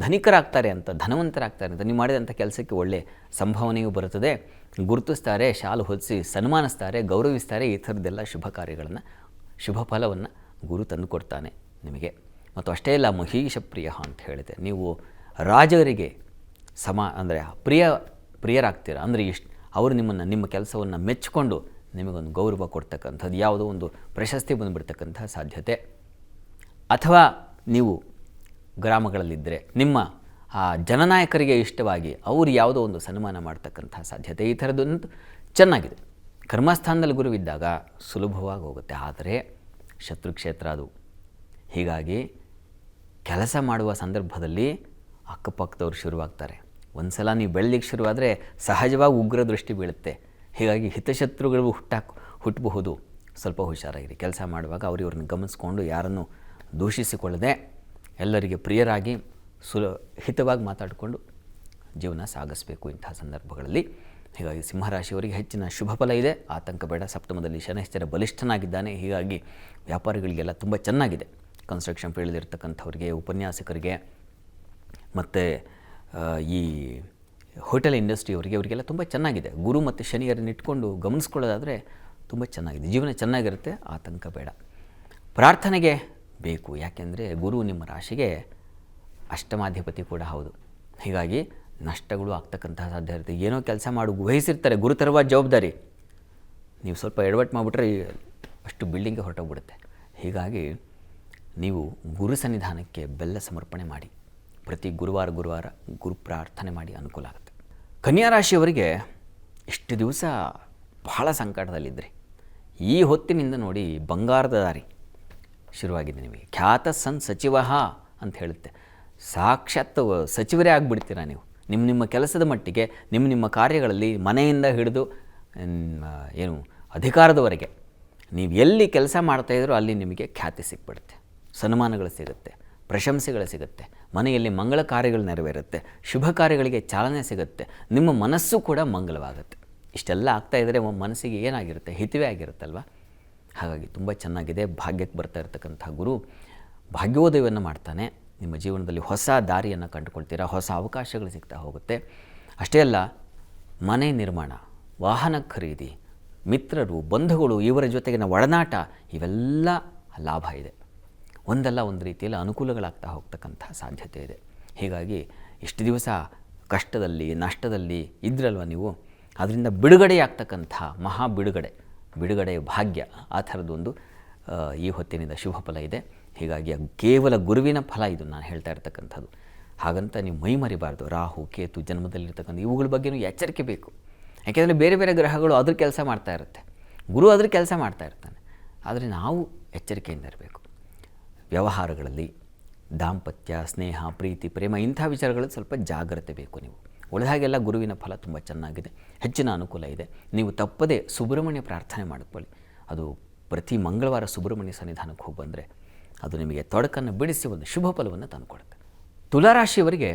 ಧನಿಕರಾಗ್ತಾರೆ ಅಂತ, ಧನವಂತರಾಗ್ತಾರೆ ಅಂತ. ನೀವು ಮಾಡಿದಂಥ ಕೆಲಸಕ್ಕೆ ಒಳ್ಳೆಯ ಸಂಭಾವನೆಯೂ ಬರುತ್ತದೆ. ಗುರುತಿಸ್ತಾರೆ, ಶಾಲು ಹೊದಿಸಿ ಸನ್ಮಾನಿಸ್ತಾರೆ, ಗೌರವಿಸ್ತಾರೆ. ಈ ಥರದ್ದೆಲ್ಲ ಶುಭ ಕಾರ್ಯಗಳನ್ನು, ಶುಭ ಫಲವನ್ನು ಗುರು ತಂದು ಕೊಡ್ತಾನೆ ನಿಮಗೆ. ಮತ್ತು ಅಷ್ಟೇ ಅಲ್ಲ, ಮಹೇಶ ಪ್ರಿಯ ಅಂತ ಹೇಳಿದೆ. ನೀವು ರಾಜರಿಗೆ ಅಂದರೆ ಪ್ರಿಯರಾಗ್ತೀರ. ಅಂದರೆ ಅವರು ನಿಮ್ಮ ಕೆಲಸವನ್ನು ಮೆಚ್ಚಿಕೊಂಡು ನಿಮಗೊಂದು ಗೌರವ ಕೊಡ್ತಕ್ಕಂಥದ್ದು, ಯಾವುದೋ ಒಂದು ಪ್ರಶಸ್ತಿ ಬಂದುಬಿಡ್ತಕ್ಕಂಥ ಸಾಧ್ಯತೆ. ಅಥವಾ ನೀವು ಗ್ರಾಮಗಳಲ್ಲಿದ್ದರೆ ನಿಮ್ಮ ಆ ಜನನಾಯಕರಿಗೆ ಇಷ್ಟವಾಗಿ ಅವರು ಯಾವುದೋ ಒಂದು ಸನ್ಮಾನ ಮಾಡ್ತಕ್ಕಂಥ ಸಾಧ್ಯತೆ, ಈ ಥರದ್ದೊಂದು ಚೆನ್ನಾಗಿದೆ. ಕರ್ಮಸ್ಥಾನದಲ್ಲಿ ಗುರುವಿದ್ದಾಗ ಸುಲಭವಾಗಿ ಹೋಗುತ್ತೆ. ಆದರೆ ಶತ್ರುಕ್ಷೇತ್ರ ಅದು. ಹೀಗಾಗಿ ಕೆಲಸ ಮಾಡುವ ಸಂದರ್ಭದಲ್ಲಿ ಅಕ್ಕಪಕ್ಕದವ್ರು ಶುರುವಾಗ್ತಾರೆ. ಒಂದು ಸಲ ನೀವು ಬೆಳಲಿಕ್ಕೆ ಶುರುವಾದರೆ ಸಹಜವಾಗಿ ಉಗ್ರ ದೃಷ್ಟಿ ಬೀಳುತ್ತೆ. ಹೀಗಾಗಿ ಹಿತಶತ್ರುಗಳು ಹುಟ್ಟಬಹುದು. ಸ್ವಲ್ಪ ಹುಷಾರಾಗಿರಿ. ಕೆಲಸ ಮಾಡುವಾಗ ಅವ್ರನ್ನ ಗಮನಿಸ್ಕೊಂಡು ಯಾರನ್ನು ದೂಷಿಸಿಕೊಳ್ಳದೆ ಎಲ್ಲರಿಗೆ ಪ್ರಿಯರಾಗಿ ಹಿತವಾಗಿ ಮಾತಾಡಿಕೊಂಡು ಜೀವನ ಸಾಗಿಸಬೇಕು ಇಂಥ ಸಂದರ್ಭಗಳಲ್ಲಿ. ಹೀಗಾಗಿ ಸಿಂಹರಾಶಿಯವರಿಗೆ ಹೆಚ್ಚಿನ ಶುಭ ಫಲ ಇದೆ, ಆತಂಕ ಬೇಡ. ಸಪ್ತಮದಲ್ಲಿ ಶನೈಶ್ಚರ ಬಲಿಷ್ಠನಾಗಿದ್ದಾನೆ. ಹೀಗಾಗಿ ವ್ಯಾಪಾರಿಗಳಿಗೆಲ್ಲ ತುಂಬ ಚೆನ್ನಾಗಿದೆ. ಕನ್ಸ್ಟ್ರಕ್ಷನ್ ಫೀಲ್ಡಿರ್ತಕ್ಕಂಥವ್ರಿಗೆ, ಉಪನ್ಯಾಸಕರಿಗೆ, ಮತ್ತು ಈ ಹೋಟೆಲ್ ಇಂಡಸ್ಟ್ರಿಯವರಿಗೆ, ಅವರಿಗೆಲ್ಲ ತುಂಬ ಚೆನ್ನಾಗಿದೆ. ಗುರು ಮತ್ತು ಶನಿಯರನ್ನು ಇಟ್ಕೊಂಡು ಗಮನಿಸ್ಕೊಳ್ಳೋದಾದರೆ ತುಂಬ ಚೆನ್ನಾಗಿದೆ. ಜೀವನ ಚೆನ್ನಾಗಿರುತ್ತೆ, ಆತಂಕ ಬೇಡ. ಪ್ರಾರ್ಥನೆಗೆ ಬೇಕು. ಯಾಕೆಂದರೆ ಗುರು ನಿಮ್ಮ ರಾಶಿಗೆ ಅಷ್ಟಮಾಧಿಪತಿ ಕೂಡ ಹೌದು. ಹೀಗಾಗಿ ನಷ್ಟಗಳು ಆಗ್ತಕ್ಕಂತಹ ಸಾಧ್ಯ ಇರುತ್ತೆ. ಏನೋ ಕೆಲಸ ವಹಿಸಿರ್ತಾರೆ, ಗುರುತರವಾದ ಜವಾಬ್ದಾರಿ, ನೀವು ಸ್ವಲ್ಪ ಎಡವಟ್ಟು ಮಾಡಿಬಿಟ್ರೆ ಅಷ್ಟು ಬಿಲ್ಡಿಂಗ್ಗೆ ಹೊರಟೋಗ್ಬಿಡುತ್ತೆ. ಹೀಗಾಗಿ ನೀವು ಗುರು ಸನ್ನಿಧಾನಕ್ಕೆ ಬೆಲ್ಲ ಸಮರ್ಪಣೆ ಮಾಡಿ. ಪ್ರತಿ ಗುರುವಾರ ಗುರು ಪ್ರಾರ್ಥನೆ ಮಾಡಿ, ಅನುಕೂಲ ಆಗುತ್ತೆ. ಕನ್ಯಾ ರಾಶಿಯವರಿಗೆ ಇಷ್ಟು ದಿವಸ ಬಹಳ ಸಂಕಟದಲ್ಲಿದ್ದರೆ ಈ ಹೊತ್ತಿನಿಂದ ನೋಡಿ ಬಂಗಾರದ ದಾರಿ ಶುರುವಾಗಿದೆ ನಿಮಗೆ. ಖ್ಯಾತ ಸಚಿವ ಅಂತ ಹೇಳುತ್ತೆ. ಸಾಕ್ಷಾತ್ ಸಚಿವರೇ ಆಗಿಬಿಡ್ತೀರಾ ನೀವು. ನಿಮ್ಮ ಕೆಲಸದ ಮಟ್ಟಿಗೆ, ನಿಮ್ಮ ಕಾರ್ಯಗಳಲ್ಲಿ, ಮನೆಯಿಂದ ಹಿಡಿದು ಏನು ಅಧಿಕಾರದವರೆಗೆ ನೀವು ಎಲ್ಲಿ ಕೆಲಸ ಮಾಡ್ತಾಯಿದ್ರೋ ಅಲ್ಲಿ ನಿಮಗೆ ಖ್ಯಾತಿ ಸಿಕ್ಬಿಡುತ್ತೆ, ಸನ್ಮಾನಗಳು ಸಿಗುತ್ತೆ, ಪ್ರಶಂಸೆಗಳು ಸಿಗುತ್ತೆ, ಮನೆಯಲ್ಲಿ ಮಂಗಳ ಕಾರ್ಯಗಳು ನೆರವೇರುತ್ತೆ, ಶುಭ ಕಾರ್ಯಗಳಿಗೆ ಚಾಲನೆ ಸಿಗುತ್ತೆ, ನಿಮ್ಮ ಮನಸ್ಸು ಕೂಡ ಮಂಗಲವಾಗುತ್ತೆ. ಇಷ್ಟೆಲ್ಲ ಆಗ್ತಾಯಿದ್ರೆ ಮನಸ್ಸಿಗೆ ಏನಾಗಿರುತ್ತೆ, ಹಿತವೇ ಆಗಿರುತ್ತಲ್ವ. ಹಾಗಾಗಿ ತುಂಬ ಚೆನ್ನಾಗಿದೆ. ಭಾಗ್ಯಕ್ಕೆ ಬರ್ತಾ ಇರತಕ್ಕಂಥ ಗುರು ಭಾಗ್ಯೋದಯವನ್ನು ಮಾಡ್ತಾನೆ. ನಿಮ್ಮ ಜೀವನದಲ್ಲಿ ಹೊಸ ದಾರಿಯನ್ನು ಕಂಡುಕೊಳ್ತೀರಾ, ಹೊಸ ಅವಕಾಶಗಳು ಸಿಗ್ತಾ ಹೋಗುತ್ತೆ. ಅಷ್ಟೇ ಅಲ್ಲ, ಮನೆ ನಿರ್ಮಾಣ, ವಾಹನ ಖರೀದಿ, ಮಿತ್ರರು, ಬಂಧುಗಳು, ಇವರ ಜೊತೆಗಿನ ಒಡನಾಟ, ಇವೆಲ್ಲ ಲಾಭ ಇದೆ. ಒಂದಲ್ಲ ಒಂದು ರೀತಿಯಲ್ಲಿ ಅನುಕೂಲಗಳಾಗ್ತಾ ಹೋಗ್ತಕ್ಕಂಥ ಸಾಧ್ಯತೆ ಇದೆ. ಹೀಗಾಗಿ ಇಷ್ಟು ದಿವಸ ಕಷ್ಟದಲ್ಲಿ, ನಷ್ಟದಲ್ಲಿ ಇದ್ರಲ್ವ ನೀವು, ಅದರಿಂದ ಬಿಡುಗಡೆಯಾಗ್ತಕ್ಕಂಥ ಮಹಾ ಬಿಡುಗಡೆ ಭಾಗ್ಯ, ಆ ಥರದ್ದೊಂದು ಈ ಹೊತ್ತಿನಿಂದ ಶುಭ ಫಲ ಇದೆ. ಹೀಗಾಗಿ ಕೇವಲ ಗುರುವಿನ ಫಲ ಇದು ನಾನು ಹೇಳ್ತಾ ಇರ್ತಕ್ಕಂಥದ್ದು. ಹಾಗಂತ ನೀವು ಮೈ ಮರಿಬಾರ್ದು. ರಾಹು, ಕೇತು ಜನ್ಮದಲ್ಲಿರ್ತಕ್ಕಂಥ ಇವುಗಳ ಬಗ್ಗೆಯೂ ಎಚ್ಚರಿಕೆ ಬೇಕು. ಯಾಕೆಂದರೆ ಬೇರೆ ಬೇರೆ ಗ್ರಹಗಳು ಅದ್ರ ಕೆಲಸ ಮಾಡ್ತಾ ಇರುತ್ತೆ, ಗುರು ಅದ್ರ ಕೆಲಸ ಮಾಡ್ತಾ ಇರ್ತಾನೆ. ಆದರೆ ನಾವು ಎಚ್ಚರಿಕೆಯಿಂದ ಇರಬೇಕು. ವ್ಯವಹಾರಗಳಲ್ಲಿ ದಾಂಪತ್ಯ, ಸ್ನೇಹ, ಪ್ರೀತಿ, ಪ್ರೇಮ ಇಂಥ ವಿಚಾರಗಳಲ್ಲಿ ಸ್ವಲ್ಪ ಜಾಗ್ರತೆ ಬೇಕು. ನೀವು ಉಳಿದಾಗೆಲ್ಲ ಗುರುವಿನ ಫಲ ತುಂಬ ಚೆನ್ನಾಗಿದೆ, ಹೆಚ್ಚಿನ ಅನುಕೂಲ ಇದೆ. ನೀವು ತಪ್ಪದೇ ಸುಬ್ರಹ್ಮಣ್ಯ ಪ್ರಾರ್ಥನೆ ಮಾಡಿಕೊಳ್ಳಿ. ಅದು ಪ್ರತಿ ಮಂಗಳವಾರ ಸುಬ್ರಹ್ಮಣ್ಯ ಸನ್ನಿಧಾನಕ್ಕೆ ಹೋಗಿ ಬಂದರೆ ಅದು ನಿಮಗೆ ತೊಡಕನ್ನು ಬಿಡಿಸಿ ಒಂದು ಶುಭ ಫಲವನ್ನು ತಂದುಕೊಡುತ್ತೆ. ತುಲಾರಾಶಿಯವರಿಗೆ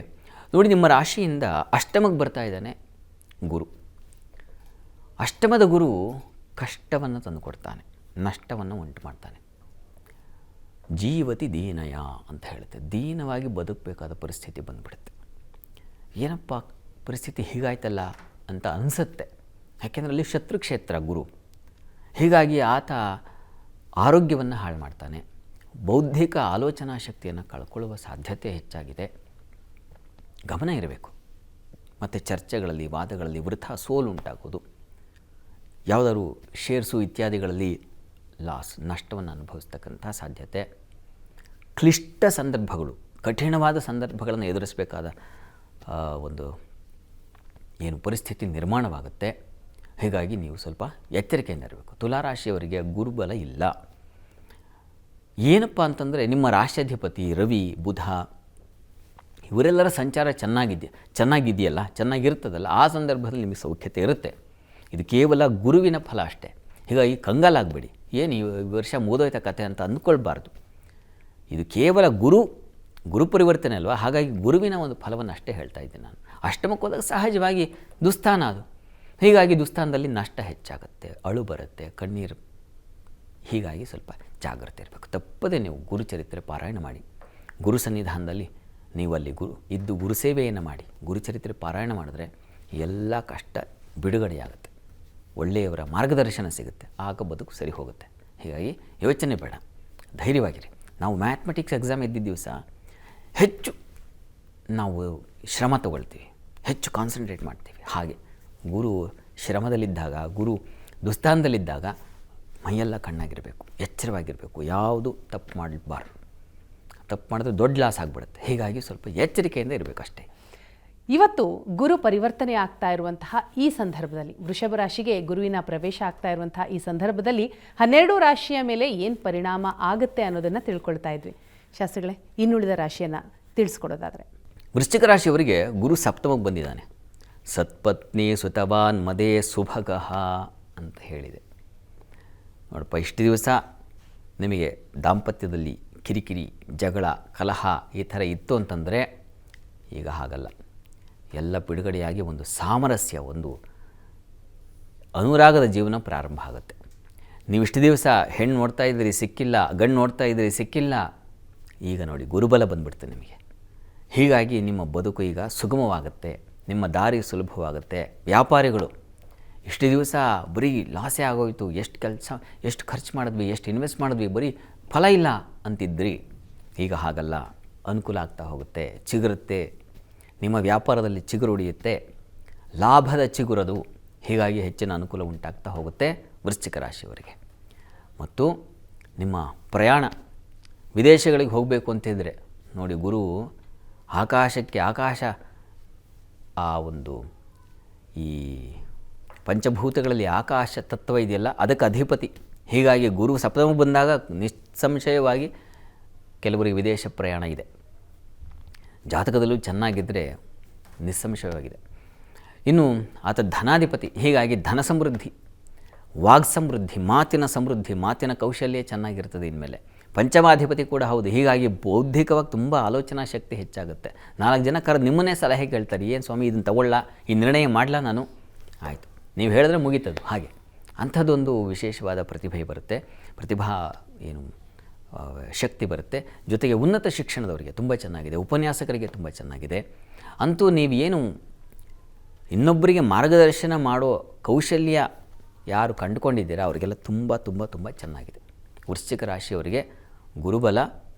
ನೋಡಿ, ನಿಮ್ಮ ರಾಶಿಯಿಂದ ಅಷ್ಟಮಕ್ಕೆ ಬರ್ತಾ ಇದ್ದಾನೆ ಗುರು. ಅಷ್ಟಮದ ಗುರು ಕಷ್ಟವನ್ನು ತಂದುಕೊಡ್ತಾನೆ, ನಷ್ಟವನ್ನು ಉಂಟು ಮಾಡ್ತಾನೆ. ಜೀವತಿ ದೀನಯ ಅಂತ ಹೇಳುತ್ತೆ. ದೀನವಾಗಿ ಬದುಕಬೇಕಾದ ಪರಿಸ್ಥಿತಿ ಬಂದುಬಿಡುತ್ತೆ. ಏನಪ್ಪ ಪರಿಸ್ಥಿತಿ ಹೀಗಾಯ್ತಲ್ಲ ಅಂತ ಅನಿಸುತ್ತೆ. ಯಾಕೆಂದರೆ ಅಲ್ಲಿ ಶತ್ರುಕ್ಷೇತ್ರ ಗುರು. ಹೀಗಾಗಿ ಆತ ಆರೋಗ್ಯವನ್ನು ಹಾಳು ಮಾಡ್ತಾನೆ, ಬೌದ್ಧಿಕ ಆಲೋಚನಾ ಶಕ್ತಿಯನ್ನು ಕಳ್ಕೊಳ್ಳುವ ಸಾಧ್ಯತೆ ಹೆಚ್ಚಾಗಿದೆ. ಗಮನ ಇರಬೇಕು. ಮತ್ತು ಚರ್ಚೆಗಳಲ್ಲಿ, ವಾದಗಳಲ್ಲಿ ವೃಥಾ ಸೋಲು ಉಂಟಾಗೋದು, ಯಾವುದಾದ್ರು ಶೇರ್ಸು ಇತ್ಯಾದಿಗಳಲ್ಲಿ ಲಾಸ್, ನಷ್ಟವನ್ನು ಅನುಭವಿಸ್ತಕ್ಕಂಥ ಸಾಧ್ಯತೆ, ಕ್ಲಿಷ್ಟ ಸಂದರ್ಭಗಳು, ಕಠಿಣವಾದ ಸಂದರ್ಭಗಳನ್ನು ಎದುರಿಸಬೇಕಾದ ಒಂದು ಏನು ಪರಿಸ್ಥಿತಿ ನಿರ್ಮಾಣವಾಗುತ್ತೆ. ಹೀಗಾಗಿ ನೀವು ಸ್ವಲ್ಪ ಎಚ್ಚರಿಕೆಯಿಂದ ಇರಬೇಕು. ತುಲಾರಾಶಿಯವರಿಗೆ ಗುರುಬಲ ಇಲ್ಲ. ಏನಪ್ಪ ಅಂತಂದರೆ ನಿಮ್ಮ ರಾಶ್ಯಾಧಿಪತಿ ರವಿ, ಬುಧ ಇವರೆಲ್ಲರ ಸಂಚಾರ ಚೆನ್ನಾಗಿದೆಯಲ್ಲ, ಚೆನ್ನಾಗಿರ್ತದಲ್ಲ, ಆ ಸಂದರ್ಭದಲ್ಲಿ ನಿಮಗೆ ಸೌಖ್ಯತೆ ಇರುತ್ತೆ. ಇದು ಕೇವಲ ಗುರುವಿನ ಫಲ ಅಷ್ಟೇ. ಹೀಗಾಗಿ ಕಂಗಾಲಾಗಬೇಡಿ, ಏನು ಈ ವರ್ಷ ಮುಗಿದೋಯ್ತ ಕಥೆ ಅಂತ ಅಂದ್ಕೊಳ್ಬಾರ್ದು. ಇದು ಕೇವಲ ಗುರು ಪರಿವರ್ತನೆ ಅಲ್ವಾ, ಹಾಗಾಗಿ ಗುರುವಿನ ಒಂದು ಫಲವನ್ನು ಅಷ್ಟೇ ಹೇಳ್ತಾ ಇದ್ದೀನಿ ನಾನು. ಅಷ್ಟಮಕ್ಕೆ ಹೋದಾಗ ಸಹಜವಾಗಿ ದುಸ್ಥಾನ ಅದು. ಹೀಗಾಗಿ ದುಸ್ಥಾನದಲ್ಲಿ ನಷ್ಟ ಹೆಚ್ಚಾಗುತ್ತೆ, ಅಳು ಬರುತ್ತೆ, ಕಣ್ಣೀರು. ಹೀಗಾಗಿ ಸ್ವಲ್ಪ ಜಾಗ್ರತೆ ಇರಬೇಕು. ತಪ್ಪದೇ ನೀವು ಗುರುಚರಿತ್ರೆ ಪಾರಾಯಣ ಮಾಡಿ. ಗುರು ಸನ್ನಿಧಾನದಲ್ಲಿ ನೀವು ಅಲ್ಲಿ ಗುರು ಸೇವೆಯನ್ನು ಮಾಡಿ, ಗುರುಚರಿತ್ರೆ ಪಾರಾಯಣ ಮಾಡಿದ್ರೆ ಎಲ್ಲ ಕಷ್ಟ ಬಿಡುಗಡೆಯಾಗುತ್ತೆ, ಒಳ್ಳೆಯವರ ಮಾರ್ಗದರ್ಶನ ಸಿಗುತ್ತೆ, ಆಗ ಬದುಕು ಸರಿ ಹೋಗುತ್ತೆ. ಹೀಗಾಗಿ ಯೋಚನೆ ಬೇಡ, ಧೈರ್ಯವಾಗಿರಿ. ನಾವು ಮ್ಯಾಥಮೆಟಿಕ್ಸ್ ಎಕ್ಸಾಮ್ ಇದ್ದಿದ್ದ ದಿವಸ ಹೆಚ್ಚು ನಾವು ಶ್ರಮ ತಗೊಳ್ತೀವಿ, ಹೆಚ್ಚು ಕಾನ್ಸಂಟ್ರೇಟ್ ಮಾಡ್ತೀವಿ. ಹಾಗೆ ಗುರು ಶ್ರಮದಲ್ಲಿದ್ದಾಗ, ಗುರು ದುಸ್ಥಾನದಲ್ಲಿದ್ದಾಗ ಮೈಯೆಲ್ಲ ಕಣ್ಣಾಗಿರಬೇಕು, ಎಚ್ಚರವಾಗಿರಬೇಕು, ಯಾವುದು ತಪ್ಪು ಮಾಡಬಾರ್ದು. ತಪ್ಪು ಮಾಡಿದ್ರೆ ದೊಡ್ಡ ಲಾಸ್ ಆಗಿಬಿಡುತ್ತೆ. ಹೀಗಾಗಿ ಸ್ವಲ್ಪ ಎಚ್ಚರಿಕೆಯಿಂದ ಇರಬೇಕು ಅಷ್ಟೇ. ಇವತ್ತು ಗುರು ಪರಿವರ್ತನೆ ಆಗ್ತಾ ಇರುವಂತಹ ಈ ಸಂದರ್ಭದಲ್ಲಿ, ವೃಷಭ ರಾಶಿಗೆ ಗುರುವಿನ ಪ್ರವೇಶ ಆಗ್ತಾ ಇರುವಂತಹ ಈ ಸಂದರ್ಭದಲ್ಲಿ 12 ರಾಶಿಯ ಮೇಲೆ ಏನು ಪರಿಣಾಮ ಆಗುತ್ತೆ ಅನ್ನೋದನ್ನು ತಿಳ್ಕೊಳ್ತಾ ಇದ್ವಿ. ಶಾಸ್ತ್ರಿಗಳೇ, ಇನ್ನುಳಿದ ರಾಶಿಯನ್ನು ತಿಳಿಸ್ಕೊಡೋದಾದರೆ? ವೃಶ್ಚಿಕ ರಾಶಿಯವರಿಗೆ ಗುರು ಸಪ್ತಮಕ್ಕೆ ಬಂದಿದ್ದಾನೆ. ಸತ್ಪತ್ನಿ ಸುತವಾನ್ ಮದೇ ಸುಭಗಃ ಅಂತ ಹೇಳಿದೆ. ನೋಡಪ್ಪ, ಇಷ್ಟು ದಿವಸ ನಿಮಗೆ ದಾಂಪತ್ಯದಲ್ಲಿ ಕಿರಿಕಿರಿ, ಜಗಳ, ಕಲಹ ಈ ಥರ ಇತ್ತು ಅಂತಂದರೆ ಈಗ ಹಾಗಲ್ಲ. ಎಲ್ಲ ಬಿಡುಗಡೆಯಾಗಿ ಒಂದು ಸಾಮರಸ್ಯ, ಒಂದು ಅನುರಾಗದ ಜೀವನ ಪ್ರಾರಂಭ ಆಗುತ್ತೆ. ನೀವು ಇಷ್ಟು ದಿವಸ ಹೆಣ್ಣು ನೋಡ್ತಾ ಇದ್ದೀರಿ ಸಿಕ್ಕಿಲ್ಲ, ಗಂಡು ನೋಡ್ತಾ ಇದ್ದೀರಿ ಸಿಕ್ಕಿಲ್ಲ, ಈಗ ನೋಡಿ ಗುರುಬಲ ಬಂದುಬಿಡ್ತೆ ನಿಮಗೆ. ಹೀಗಾಗಿ ನಿಮ್ಮ ಬದುಕು ಈಗ ಸುಗಮವಾಗುತ್ತೆ, ನಿಮ್ಮ ದಾರಿ ಸುಲಭವಾಗುತ್ತೆ. ವ್ಯಾಪಾರಿಗಳು ಇಷ್ಟು ದಿವಸ ಬರೀ ಲಾಸೇ ಆಗೋಯಿತು, ಎಷ್ಟು ಖರ್ಚು ಮಾಡಿದ್ವಿ, ಎಷ್ಟು ಇನ್ವೆಸ್ಟ್ ಮಾಡಿದ್ವಿ, ಬರೀ ಫಲ ಇಲ್ಲ ಅಂತಿದ್ರಿ, ಈಗ ಹಾಗಲ್ಲ, ಅನುಕೂಲ ಆಗ್ತಾ ಹೋಗುತ್ತೆ, ಚಿಗುರುತ್ತೆ. ನಿಮ್ಮ ವ್ಯಾಪಾರದಲ್ಲಿ ಚಿಗುರು ಉಳಿಯುತ್ತೆ, ಲಾಭದ ಚಿಗುರದು. ಹೀಗಾಗಿ ಹೆಚ್ಚಿನ ಅನುಕೂಲ ಉಂಟಾಗ್ತಾ ಹೋಗುತ್ತೆ ವೃಶ್ಚಿಕ ರಾಶಿಯವರಿಗೆ. ಮತ್ತು ನಿಮ್ಮ ಪ್ರಯಾಣ ವಿದೇಶಗಳಿಗೆ ಹೋಗಬೇಕು ಅಂತಿದ್ದರೆ ನೋಡಿ, ಗುರು ಆಕಾಶ ಆ ಒಂದು ಈ ಪಂಚಭೂತಗಳಲ್ಲಿ ಆಕಾಶ ತತ್ವ ಇದೆಯಲ್ಲ, ಅದಕ್ಕೆ ಅಧಿಪತಿ. ಹೀಗಾಗಿ ಗುರು ಸಪ್ತಮ ಬಂದಾಗ ನಿಸ್ಸಂಶಯವಾಗಿ ಕೆಲವರಿಗೆ ವಿದೇಶ ಪ್ರಯಾಣ ಇದೆ. ಜಾತಕದಲ್ಲೂ ಚೆನ್ನಾಗಿದ್ದರೆ ನಿಸ್ಸಂಶಯವಾಗಿದೆ. ಇನ್ನು ಆತ ಧನಾಧಿಪತಿ. ಹೀಗಾಗಿ ಧನ ಸಮೃದ್ಧಿ, ವಾಗ್ ಸಮೃದ್ಧಿ, ಮಾತಿನ ಸಮೃದ್ಧಿ, ಮಾತಿನ ಕೌಶಲ್ಯ ಚೆನ್ನಾಗಿರ್ತದೆ. ಇನ್ಮೇಲೆ ಪಂಚಮಾಧಿಪತಿ ಕೂಡ ಹೌದು. ಹೀಗಾಗಿ ಬೌದ್ಧಿಕವಾಗಿ ತುಂಬ ಆಲೋಚನಾ ಶಕ್ತಿ ಹೆಚ್ಚಾಗುತ್ತೆ. 4 ಜನ ನಿಮ್ಮನ್ನೇ ಸಲಹೆ ಕೇಳ್ತಾರೆ, ಏನು ಸ್ವಾಮಿ ಇದನ್ನು ತಗೊಳ್ಳ, ಈ ನಿರ್ಣಯ ಮಾಡಲ ನಾನು, ಆಯಿತು ನೀವು ಹೇಳಿದ್ರೆ ಮುಗೀತದು. ಹಾಗೆ ಅಂಥದ್ದೊಂದು ವಿಶೇಷವಾದ ಪ್ರತಿಭೆ ಬರುತ್ತೆ, ಪ್ರತಿಭಾ ಶಕ್ತಿ ಬರುತ್ತೆ. ಜೊತೆಗೆ ಉನ್ನತ ಶಿಕ್ಷಣದವರಿಗೆ ತುಂಬ ಚೆನ್ನಾಗಿದೆ, ಉಪನ್ಯಾಸಕರಿಗೆ ತುಂಬ ಚೆನ್ನಾಗಿದೆ. ಅಂತೂ ನೀವೇನು ಇನ್ನೊಬ್ಬರಿಗೆ ಮಾರ್ಗದರ್ಶನ ಮಾಡೋ ಕೌಶಲ್ಯ ಯಾರು ಕಂಡುಕೊಂಡಿದ್ದೀರಾ ಅವರಿಗೆಲ್ಲ ತುಂಬ ತುಂಬ ತುಂಬ ಚೆನ್ನಾಗಿದೆ. ವೃಶ್ಚಿಕ ರಾಶಿಯವರಿಗೆ ಗುರುಬಲ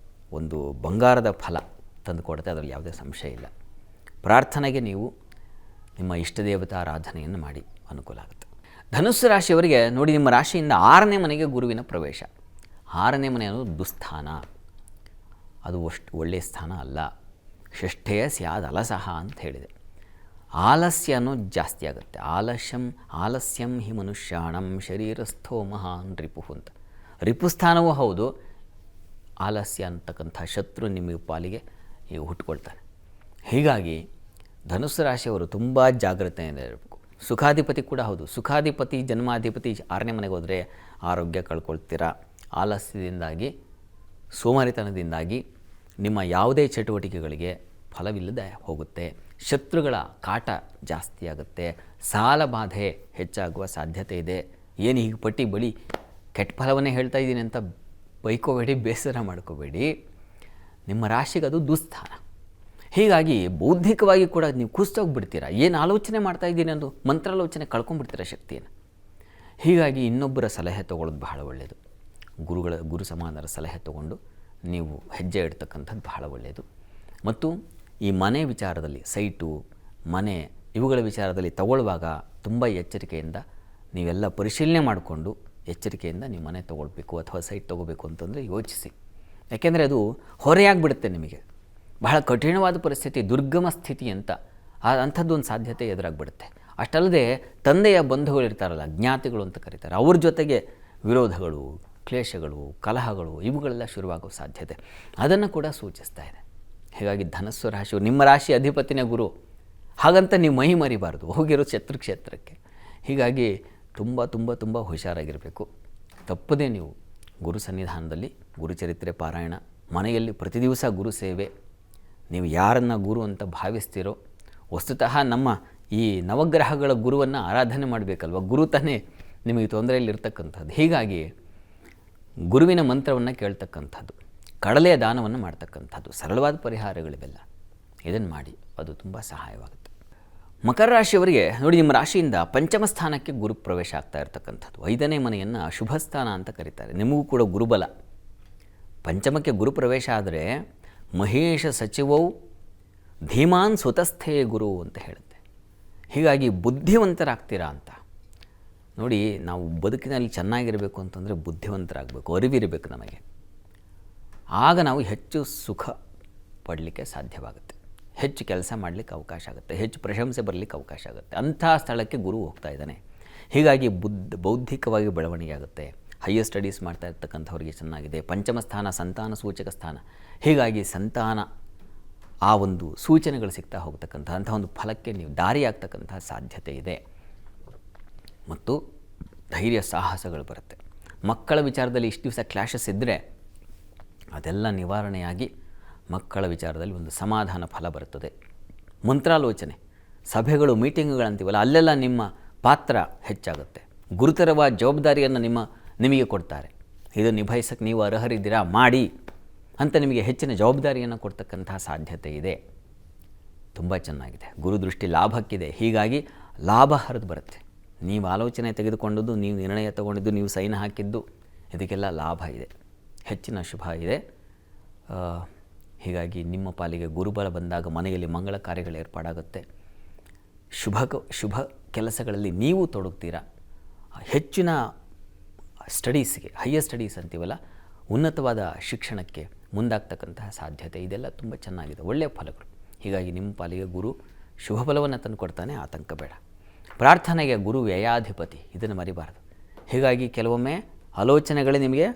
ಒಂದು ಬಂಗಾರದ ಫಲ ತಂದುಕೊಡುತ್ತೆ, ಅದರಲ್ಲಿ ಯಾವುದೇ ಸಂಶಯ ಇಲ್ಲ. ಪ್ರಾರ್ಥನೆಗೆ ನೀವು ನಿಮ್ಮ ಇಷ್ಟ ದೇವತಾ ಆರಾಧನೆಯನ್ನು ಮಾಡಿ, ಅನುಕೂಲ ಆಗುತ್ತೆ. ಧನುಸ್ಸು ರಾಶಿಯವರಿಗೆ ನೋಡಿ, ನಿಮ್ಮ ರಾಶಿಯಿಂದ 6ನೇ ಮನೆಗೆ ಗುರುವಿನ ಪ್ರವೇಶ. 6ನೇ ಮನೆ ಅನ್ನೋದು ದುಸ್ಥಾನ, ಅದು ಅಷ್ಟು ಒಳ್ಳೆಯ ಸ್ಥಾನ ಅಲ್ಲ. ಷಷ್ಠೇಯ ಸ್ಯಾದ್ ಅಲಸಹ ಅಂತ ಹೇಳಿದೆ. ಆಲಸ್ಯ ಅನ್ನೋದು ಜಾಸ್ತಿ ಆಗುತ್ತೆ. ಆಲಸ್ಯಂ ಹಿ ಮನುಷ್ಯಾಣಂ ಶರೀರಸ್ಥೋ ಮಹಾನ್ ರಿಪು ಅಂತ. ರಿಪುಸ್ಥಾನವೂ ಹೌದು. ಆಲಸ್ಯ ಅಂತಕ್ಕಂಥ ಶತ್ರು ನಿಮಗೆ ಪಾಲಿಗೆ ಈಗ ಹುಟ್ಕೊಳ್ತಾನೆ. ಹೀಗಾಗಿ ಧನುಸ್ಸು ರಾಶಿಯವರು ತುಂಬ ಜಾಗ್ರತೆಯಿಂದ ಇರಬೇಕು. ಸುಖಾಧಿಪತಿ ಕೂಡ ಹೌದು. ಸುಖಾಧಿಪತಿ ಜನ್ಮಾಧಿಪತಿ 6ನೇ ಮನೆಗೆ ಹೋದರೆ ಆರೋಗ್ಯ ಕಳ್ಕೊಳ್ತೀರಾ. ಆಲಸ್ಯದಿಂದಾಗಿ, ಸೋಮಾರಿತನದಿಂದಾಗಿ ನಿಮ್ಮ ಯಾವುದೇ ಚಟುವಟಿಕೆಗಳಿಗೆ ಫಲವಿಲ್ಲದೆ ಹೋಗುತ್ತೆ. ಶತ್ರುಗಳ ಕಾಟ ಜಾಸ್ತಿ ಆಗುತ್ತೆ. ಸಾಲ ಬಾಧೆ ಹೆಚ್ಚಾಗುವ ಸಾಧ್ಯತೆ ಇದೆ. ಏನು ಹೀಗೆ ಪಟ್ಟಿ ಬಳಿ ಕೆಟ್ಟ ಫಲವನ್ನೇ ಹೇಳ್ತಾ ಇದ್ದೀನಿ ಅಂತ ಬೈಕೋಬೇಡಿ, ಬೇಸರ ಮಾಡ್ಕೋಬೇಡಿ. ನಿಮ್ಮ ರಾಶಿಗೆ ಅದು ದುಸ್ಥಾನ. ಹೀಗಾಗಿ ಬೌದ್ಧಿಕವಾಗಿ ಕೂಡ ನೀವು ಕುಸ್ತೋಗ್ಬಿಡ್ತೀರ. ಏನು ಆಲೋಚನೆ ಮಾಡ್ತಾಯಿದ್ದೀನಿ ಅನ್ನೋದು ಮಂತ್ರಾಲೋಚನೆ ಕಳ್ಕೊಂಡ್ಬಿಡ್ತೀರ ಶಕ್ತಿಯನ್ನು. ಹೀಗಾಗಿ ಇನ್ನೊಬ್ಬರ ಸಲಹೆ ತೊಗೊಳ್ಳೋದು ಬಹಳ ಒಳ್ಳೆಯದು. ಗುರು ಸಮಾನರ ಸಲಹೆ ತೊಗೊಂಡು ನೀವು ಹೆಜ್ಜೆ ಇಡ್ತಕ್ಕಂಥದ್ದು ಬಹಳ ಒಳ್ಳೆಯದು. ಮತ್ತು ಈ ಮನೆ ವಿಚಾರದಲ್ಲಿ, ಸೈಟು, ಮನೆ ಇವುಗಳ ವಿಚಾರದಲ್ಲಿ ತಗೊಳ್ಳುವಾಗ ತುಂಬ ಎಚ್ಚರಿಕೆಯಿಂದ ನೀವೆಲ್ಲ ಪರಿಶೀಲನೆ ಮಾಡಿಕೊಂಡು ಎಚ್ಚರಿಕೆಯಿಂದ ನೀವು ಮನೆ ತೊಗೊಳ್ಬೇಕು ಅಥವಾ ಸೈಟ್ ತೊಗೋಬೇಕು ಅಂತಂದರೆ ಯೋಚಿಸಿ. ಯಾಕೆಂದರೆ ಅದು ಹೊರೆಯಾಗಿಬಿಡುತ್ತೆ ನಿಮಗೆ. ಬಹಳ ಕಠಿಣವಾದ ಪರಿಸ್ಥಿತಿ, ದುರ್ಗಮ ಸ್ಥಿತಿ ಅಂತ ಅಂಥದ್ದೊಂದು ಸಾಧ್ಯತೆ ಎದುರಾಗ್ಬಿಡುತ್ತೆ. ಅಷ್ಟಲ್ಲದೆ ತಂದೆಯ ಬಂಧುಗಳಿರ್ತಾರಲ್ಲ, ಜ್ಞಾತಿಗಳು ಅಂತ ಕರೀತಾರೆ, ಅವ್ರ ಜೊತೆಗೆ ವಿರೋಧಗಳು, ಕ್ಲೇಶಗಳು, ಕಲಹಗಳು ಇವುಗಳೆಲ್ಲ ಶುರುವಾಗೋ ಸಾಧ್ಯತೆ ಅದನ್ನು ಕೂಡ ಸೂಚಿಸ್ತಾ ಇದೆ. ಹೀಗಾಗಿ ಧನಸ್ಸು ರಾಶಿಯು ನಿಮ್ಮ ರಾಶಿ ಅಧಿಪತಿನೇ ಗುರು. ಹಾಗಂತ ನೀವು ಮೈ ಮರಿಬಾರ್ದು, ಹೋಗಿರೋ ಶತ್ರು ಕ್ಷೇತ್ರಕ್ಕೆ. ಹೀಗಾಗಿ ತುಂಬ ತುಂಬ ತುಂಬ ಹುಷಾರಾಗಿರಬೇಕು. ತಪ್ಪದೇ ನೀವು ಗುರು ಸನ್ನಿಧಾನದಲ್ಲಿ ಗುರುಚರಿತ್ರೆ ಪಾರಾಯಣ, ಮನೆಯಲ್ಲಿ ಪ್ರತಿ ದಿವಸ ಗುರು ಸೇವೆ, ನೀವು ಯಾರನ್ನು ಗುರು ಅಂತ ಭಾವಿಸ್ತೀರೋ, ವಸ್ತುತಃ ನಮ್ಮ ಈ ನವಗ್ರಹಗಳ ಗುರುವನ್ನು ಆರಾಧನೆ ಮಾಡಬೇಕಲ್ವ, ಗುರು ತಾನೇ ನಿಮಗೆ ತೊಂದರೆಯಲ್ಲಿರ್ತಕ್ಕಂಥದ್ದು. ಹೀಗಾಗಿ ಗುರುವಿನ ಮಂತ್ರವನ್ನು ಕೇಳ್ತಕ್ಕಂಥದ್ದು, ಕಡಲೆಯ ದಾನವನ್ನು ಮಾಡ್ತಕ್ಕಂಥದ್ದು, ಸರಳವಾದ ಪರಿಹಾರಗಳಿವೆಲ್ಲ. ಇದನ್ನು ಮಾಡಿ, ಅದು ತುಂಬ ಸಹಾಯವಾಗುತ್ತೆ. ಮಕರ ರಾಶಿಯವರಿಗೆ ನೋಡಿ, ನಿಮ್ಮ ರಾಶಿಯಿಂದ ಪಂಚಮ ಸ್ಥಾನಕ್ಕೆ ಗುರು ಪ್ರವೇಶ ಆಗ್ತಾ ಇರತಕ್ಕಂಥದ್ದು. 5ನೇ ಮನೆಯನ್ನು ಶುಭ ಸ್ಥಾನ ಅಂತ ಕರೀತಾರೆ. ನಿಮಗೂ ಕೂಡ ಗುರುಬಲ. ಪಂಚಮಕ್ಕೆ ಗುರು ಪ್ರವೇಶ ಆದರೆ ಮಹೇಶ ಸಚಿವೌ ಧೀಮಾನ್ ಸುತಸ್ಥೇ ಗುರು ಅಂತ ಹೇಳುತ್ತೆ. ಹೀಗಾಗಿ ಬುದ್ಧಿವಂತರಾಗ್ತೀರಾ ಅಂತ. ನೋಡಿ, ನಾವು ಬದುಕಿನಲ್ಲಿ ಚೆನ್ನಾಗಿರಬೇಕು ಅಂತಂದರೆ ಬುದ್ಧಿವಂತರಾಗಬೇಕು, ಅರಿವಿರಬೇಕು ನಮಗೆ. ಆಗ ನಾವು ಹೆಚ್ಚು ಸುಖ ಪಡಲಿಕ್ಕೆ ಸಾಧ್ಯವಾಗುತ್ತೆ, ಹೆಚ್ಚು ಕೆಲಸ ಮಾಡಲಿಕ್ಕೆ ಅವಕಾಶ ಆಗುತ್ತೆ, ಹೆಚ್ಚು ಪ್ರಶಂಸೆ ಬರಲಿಕ್ಕೆ ಅವಕಾಶ ಆಗುತ್ತೆ. ಅಂಥ ಸ್ಥಳಕ್ಕೆ ಗುರು ಹೋಗ್ತಾ ಇದ್ದಾನೆ. ಹೀಗಾಗಿ ಬೌದ್ಧಿಕವಾಗಿ ಬೆಳವಣಿಗೆ ಆಗುತ್ತೆ. ಹೈಯರ್ ಸ್ಟಡೀಸ್ ಮಾಡ್ತಾ ಇರ್ತಕ್ಕಂಥವ್ರಿಗೆ ಚೆನ್ನಾಗಿದೆ. ಪಂಚಮ ಸ್ಥಾನ ಸಂತಾನ ಸೂಚಕ ಸ್ಥಾನ. ಹೀಗಾಗಿ ಸಂತಾನ ಆ ಒಂದು ಸೂಚನೆಗಳು ಸಿಗ್ತಾ ಹೋಗ್ತಕ್ಕಂಥ ಅಂಥ ಒಂದು ಫಲಕ್ಕೆ ನೀವು ದಾರಿಯಾಗ್ತಕ್ಕಂಥ ಸಾಧ್ಯತೆ ಇದೆ. ಮತ್ತು ಧೈರ್ಯ ಸಾಹಸಗಳು ಬರುತ್ತೆ. ಮಕ್ಕಳ ವಿಚಾರದಲ್ಲಿ ಇಷ್ಟು ದಿವಸ ಕ್ಲಾಶಸ್ ಇದ್ದರೆ ಅದೆಲ್ಲ ನಿವಾರಣೆಯಾಗಿ ಮಕ್ಕಳ ವಿಚಾರದಲ್ಲಿ ಒಂದು ಸಮಾಧಾನ ಫಲ ಬರುತ್ತದೆ. ಮಂತ್ರಾಲೋಚನೆ, ಸಭೆಗಳು, ಮೀಟಿಂಗ್ಗಳಂತೀವಲ್ಲ, ಅಲ್ಲೆಲ್ಲ ನಿಮ್ಮ ಪಾತ್ರ ಹೆಚ್ಚಾಗುತ್ತೆ. ಗುರುತರವಾದ ಜವಾಬ್ದಾರಿಯನ್ನು ನಿಮಗೆ ಕೊಡ್ತಾರೆ. ಇದನ್ನು ನಿಭಾಯಿಸೋಕ್ಕೆ ನೀವು ಅರ್ಹರಿದ್ದೀರಾ, ಮಾಡಿ ಅಂತ ನಿಮಗೆ ಹೆಚ್ಚಿನ ಜವಾಬ್ದಾರಿಯನ್ನು ಕೊಡ್ತಕ್ಕಂತಹ ಸಾಧ್ಯತೆ ಇದೆ. ತುಂಬ ಚೆನ್ನಾಗಿದೆ. ಗುರುದೃಷ್ಟಿ ಲಾಭಕ್ಕಿದೆ. ಹೀಗಾಗಿ ಲಾಭ ಹರಿದು ಬರುತ್ತೆ. ನೀವು ಆಲೋಚನೆ ತೆಗೆದುಕೊಂಡದ್ದು, ನೀವು ನಿರ್ಣಯ ತಗೊಂಡಿದ್ದು, ನೀವು ಸೈನ್ ಹಾಕಿದ್ದು, ಇದಕ್ಕೆಲ್ಲ ಲಾಭ ಇದೆ, ಹೆಚ್ಚಿನ ಶುಭ ಇದೆ. ಹೀಗಾಗಿ ನಿಮ್ಮ ಪಾಲಿಗೆ ಗುರುಬಲ ಬಂದಾಗ ಮನೆಯಲ್ಲಿ ಮಂಗಳ ಕಾರ್ಯಗಳು ಏರ್ಪಾಡಾಗುತ್ತೆ. ಶುಭ ಕೆಲಸಗಳಲ್ಲಿ ನೀವು ತೊಡಗ್ತೀರಾ. ಹೆಚ್ಚಿನ ಸ್ಟಡೀಸ್ಗೆ, ಹೈಯರ್ ಸ್ಟಡೀಸ್ ಅಂತೀವಲ್ಲ, ಉನ್ನತವಾದ ಶಿಕ್ಷಣಕ್ಕೆ ಮುಂದಾಗ್ತಕ್ಕಂತಹ ಸಾಧ್ಯತೆ ಇದೆಲ್ಲ ತುಂಬ ಚೆನ್ನಾಗಿದೆ, ಒಳ್ಳೆಯ ಫಲಗಳು. ಹೀಗಾಗಿ ನಿಮ್ಮ ಪಾಲಿಗೆ ಗುರು ಶುಭ ಫಲವನ್ನು ತಂದು ಕೊಡ್ತಾನೆ, ಆತಂಕ ಬೇಡ. ಪ್ರಾರ್ಥನೆಗೆ ಗುರು ವ್ಯಯಾಧಿಪತಿ, ಇದನ್ನು ಮರಿಬಾರದು. ಹೀಗಾಗಿ ಕೆಲವೊಮ್ಮೆ ಆಲೋಚನೆಗಳೇ ನಿಮಗೆ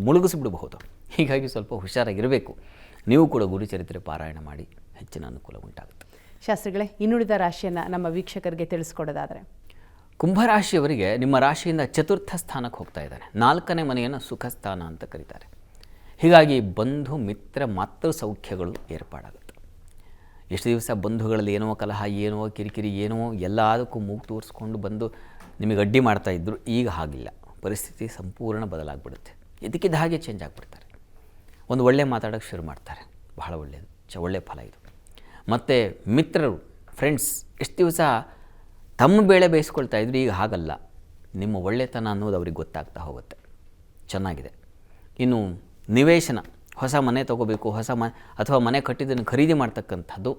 ಮುಳುಗಿಸಿಬಿಡಬಹುದು. ಹೀಗಾಗಿ ಸ್ವಲ್ಪ ಹುಷಾರಾಗಿರಬೇಕು. ನೀವು ಕೂಡ ಗುರುಚರಿತ್ರೆ ಪಾರಾಯಣ ಮಾಡಿ, ಹೆಚ್ಚಿನ ಅನುಕೂಲ ಉಂಟಾಗುತ್ತೆ. ಶಾಸ್ತ್ರಿಗಳೇ, ಇನ್ನುಳಿದ ರಾಶಿಯನ್ನು ನಮ್ಮ ವೀಕ್ಷಕರಿಗೆ ತಿಳಿಸ್ಕೊಡೋದಾದರೆ, ಕುಂಭರಾಶಿಯವರಿಗೆ ನಿಮ್ಮ ರಾಶಿಯಿಂದ ಚತುರ್ಥ ಸ್ಥಾನಕ್ಕೆ ಹೋಗ್ತಾ ಇದ್ದಾನೆ. 4ನೇ ಮನೆಯನ್ನು ಸುಖ ಸ್ಥಾನ ಅಂತ ಕರೀತಾರೆ. ಹೀಗಾಗಿ ಬಂಧು ಮಿತ್ರ ಮಾತೃ ಸೌಖ್ಯಗಳು ಏರ್ಪಾಡಾಗುತ್ತೆ. ಎಷ್ಟು ದಿವಸ ಬಂಧುಗಳಲ್ಲಿ ಏನೋ ಕಲಹ, ಏನೋ ಕಿರಿಕಿರಿ, ಏನೋ ಎಲ್ಲದಕ್ಕೂ ಮೂಗು ತೋರಿಸ್ಕೊಂಡು ಬಂದು ನಿಮಗೆ ಅಡ್ಡಿ ಮಾಡ್ತಾಯಿದ್ರು. ಈಗ ಹಾಗಿಲ್ಲ, ಪರಿಸ್ಥಿತಿ ಸಂಪೂರ್ಣ ಬದಲಾಗ್ಬಿಡುತ್ತೆ. ಇದಕ್ಕಿದ್ದ ಹಾಗೆ ಚೇಂಜ್ ಆಗಿಬಿಡ್ತಾರೆ. ಒಂದು ಒಳ್ಳೆ ಮಾತಾಡೋಕ್ಕೆ ಶುರು ಮಾಡ್ತಾರೆ. ಬಹಳ ಒಳ್ಳೆಯದು, ಒಳ್ಳೆಯ ಫಲ ಇದು. ಮತ್ತು ಮಿತ್ರರು, ಫ್ರೆಂಡ್ಸ್, ಎಷ್ಟು ದಿವಸ ತಮ್ಮ ಬೇಳೆ ಬೇಯಿಸ್ಕೊಳ್ತಾ ಇದ್ರು, ಈಗ ಹಾಗಲ್ಲ. ನಿಮ್ಮ ಒಳ್ಳೆತನ ಅನ್ನೋದು ಅವ್ರಿಗೆ ಗೊತ್ತಾಗ್ತಾ ಹೋಗುತ್ತೆ. ಚೆನ್ನಾಗಿದೆ. ಇನ್ನು ನಿವೇಶನ, ಹೊಸ ಮನೆ ತೊಗೋಬೇಕು, ಅಥವಾ ಮನೆ ಕಟ್ಟಿದ್ದನ್ನು ಖರೀದಿ ಮಾಡ್ತಕ್ಕಂಥದ್ದು,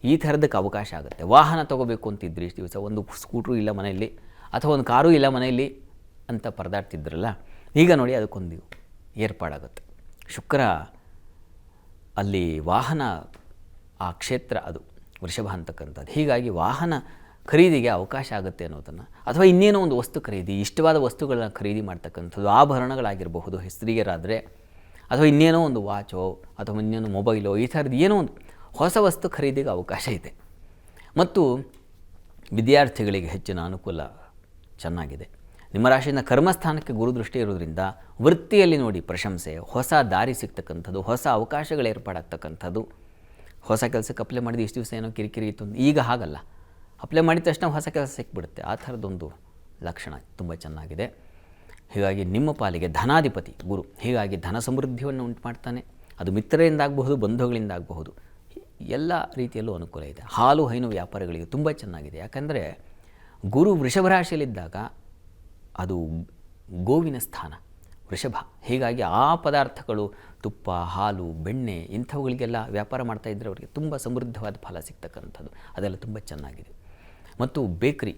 ಈ ಥರದಕ್ಕೆ ಅವಕಾಶ ಆಗುತ್ತೆ. ವಾಹನ ತೊಗೋಬೇಕು ಅಂತಿದ್ರಿ, ಇಷ್ಟು ದಿವಸ ಒಂದು ಸ್ಕೂಟ್ರು ಇಲ್ಲ ಮನೆಯಲ್ಲಿ, ಅಥವಾ ಒಂದು ಕಾರು ಇಲ್ಲ ಮನೆಯಲ್ಲಿ ಅಂತ ಪರದಾಡ್ತಿದ್ರಲ್ಲ, ಈಗ ನೋಡಿ ಅದಕ್ಕೊಂದು ಏರ್ಪಾಡಾಗುತ್ತೆ. ಶುಕ್ರ ಅಲ್ಲಿ ವಾಹನ, ಆ ಕ್ಷೇತ್ರ ಅದು ವೃಷಭ ಅಂತಕ್ಕಂಥದ್ದು. ಹೀಗಾಗಿ ವಾಹನ ಖರೀದಿಗೆ ಅವಕಾಶ ಆಗುತ್ತೆ ಅನ್ನೋದನ್ನು, ಅಥವಾ ಇನ್ನೇನೋ ಒಂದು ವಸ್ತು ಖರೀದಿ, ಇಷ್ಟವಾದ ವಸ್ತುಗಳನ್ನ ಖರೀದಿ ಮಾಡ್ತಕ್ಕಂಥದ್ದು, ಆಭರಣಗಳಾಗಿರಬಹುದು ಸ್ತ್ರೀಯರಾದರೆ, ಅಥವಾ ಇನ್ನೇನೋ ಒಂದು ವಾಚೋ ಅಥವಾ ಇನ್ನೇನೋ ಮೊಬೈಲೋ, ಈ ಥರದ್ದು ಏನೋ ಒಂದು ಹೊಸ ವಸ್ತು ಖರೀದಿಗೆ ಅವಕಾಶ ಇದೆ. ಮತ್ತು ವಿದ್ಯಾರ್ಥಿಗಳಿಗೆ ಹೆಚ್ಚಿನ ಅನುಕೂಲ ಚೆನ್ನಾಗಿದೆ. ನಿಮ್ಮ ರಾಶಿಯಿಂದ ಕರ್ಮಸ್ಥಾನಕ್ಕೆ ಗುರುದೃಷ್ಟಿ ಇರೋದ್ರಿಂದ ವೃತ್ತಿಯಲ್ಲಿ ನೋಡಿ ಪ್ರಶಂಸೆ, ಹೊಸ ದಾರಿ ಸಿಗ್ತಕ್ಕಂಥದ್ದು, ಹೊಸ ಅವಕಾಶಗಳು ಏರ್ಪಾಡಾಗ್ತಕ್ಕಂಥದ್ದು. ಹೊಸ ಕೆಲಸಕ್ಕೆ ಅಪ್ಲೈ ಮಾಡಿದ ಇಷ್ಟು ದಿವಸ ಏನೋ ಕಿರಿಕಿರಿ ಇತ್ತು, ಈಗ ಹಾಗಲ್ಲ, ಅಪ್ಲೈ ಮಾಡಿದ ತಕ್ಷಣ ಹೊಸ ಕೆಲಸ ಸಿಕ್ಬಿಡುತ್ತೆ. ಆ ಥರದ್ದೊಂದು ಲಕ್ಷಣ ತುಂಬ ಚೆನ್ನಾಗಿದೆ. ಹೀಗಾಗಿ ನಿಮ್ಮ ಪಾಲಿಗೆ ಧನಾಧಿಪತಿ ಗುರು, ಹೀಗಾಗಿ ಧನ ಸಮೃದ್ಧಿಯನ್ನು ಉಂಟು ಮಾಡ್ತಾನೆ. ಅದು ಮಿತ್ರರಿಂದ ಆಗಬಹುದು, ಬಂಧುಗಳಿಂದ ಆಗಬಹುದು, ಎಲ್ಲ ರೀತಿಯಲ್ಲೂ ಅನುಕೂಲ ಇದೆ. ಹಾಲು ಹೈನು ವ್ಯಾಪಾರಗಳಿಗೆ ತುಂಬ ಚೆನ್ನಾಗಿದೆ. ಯಾಕಂದರೆ ಗುರು ವೃಷಭ ರಾಶಿಯಲ್ಲಿದ್ದಾಗ ಅದು ಗೋವಿನ ಸ್ಥಾನ ವೃಷಭ. ಹೀಗಾಗಿ ಆ ಪದಾರ್ಥಗಳು, ತುಪ್ಪ, ಹಾಲು, ಬೆಣ್ಣೆ ಇಂಥವುಗಳಿಗೆಲ್ಲ ವ್ಯಾಪಾರ ಮಾಡ್ತಾಯಿದ್ರೆ ಅವರಿಗೆ ತುಂಬ ಸಮೃದ್ಧವಾದ ಫಲ ಸಿಗ್ತಕ್ಕಂಥದ್ದು, ಅದೆಲ್ಲ ತುಂಬ ಚೆನ್ನಾಗಿದೆ. ಮತ್ತು ಬೇಕ್ರಿ,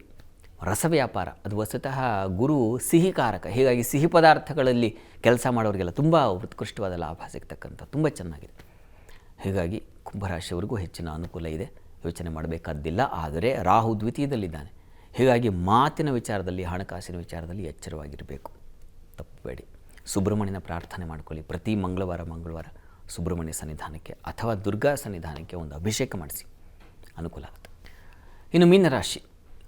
ರಸ ವ್ಯಾಪಾರ, ಅದು ವಸ್ತುತಃ ಗುರು ಸಿಹಿಕಾರಕ. ಹೀಗಾಗಿ ಸಿಹಿ ಪದಾರ್ಥಗಳಲ್ಲಿ ಕೆಲಸ ಮಾಡೋರಿಗೆಲ್ಲ ತುಂಬ ಉತ್ಕೃಷ್ಟವಾದ ಲಾಭ ಸಿಗ್ತಕ್ಕಂಥ ತುಂಬ ಚೆನ್ನಾಗಿದೆ. ಹೀಗಾಗಿ ಕುಂಭರಾಶಿಯವರಿಗೂ ಹೆಚ್ಚಿನ ಅನುಕೂಲ ಇದೆ, ಯೋಚನೆ ಮಾಡಬೇಕಾದ್ದಿಲ್ಲ. ಆದರೆ ರಾಹು ದ್ವಿತೀಯದಲ್ಲಿದ್ದಾನೆ. ಹೀಗಾಗಿ ಮಾತಿನ ವಿಚಾರದಲ್ಲಿ, ಹಣಕಾಸಿನ ವಿಚಾರದಲ್ಲಿ ಎಚ್ಚರವಾಗಿರಬೇಕು, ತಪ್ಪಬೇಡಿ. ಸುಬ್ರಹ್ಮಣ್ಯನ ಪ್ರಾರ್ಥನೆ ಮಾಡ್ಕೊಳ್ಳಿ. ಪ್ರತಿ ಮಂಗಳವಾರ ಸುಬ್ರಹ್ಮಣ್ಯ ಸನ್ನಿಧಾನಕ್ಕೆ ಅಥವಾ ದುರ್ಗಾ ಸನ್ನಿಧಾನಕ್ಕೆ ಒಂದು ಅಭಿಷೇಕ ಮಾಡಿಸಿ, ಅನುಕೂಲ ಆಗುತ್ತೆ. ಇನ್ನು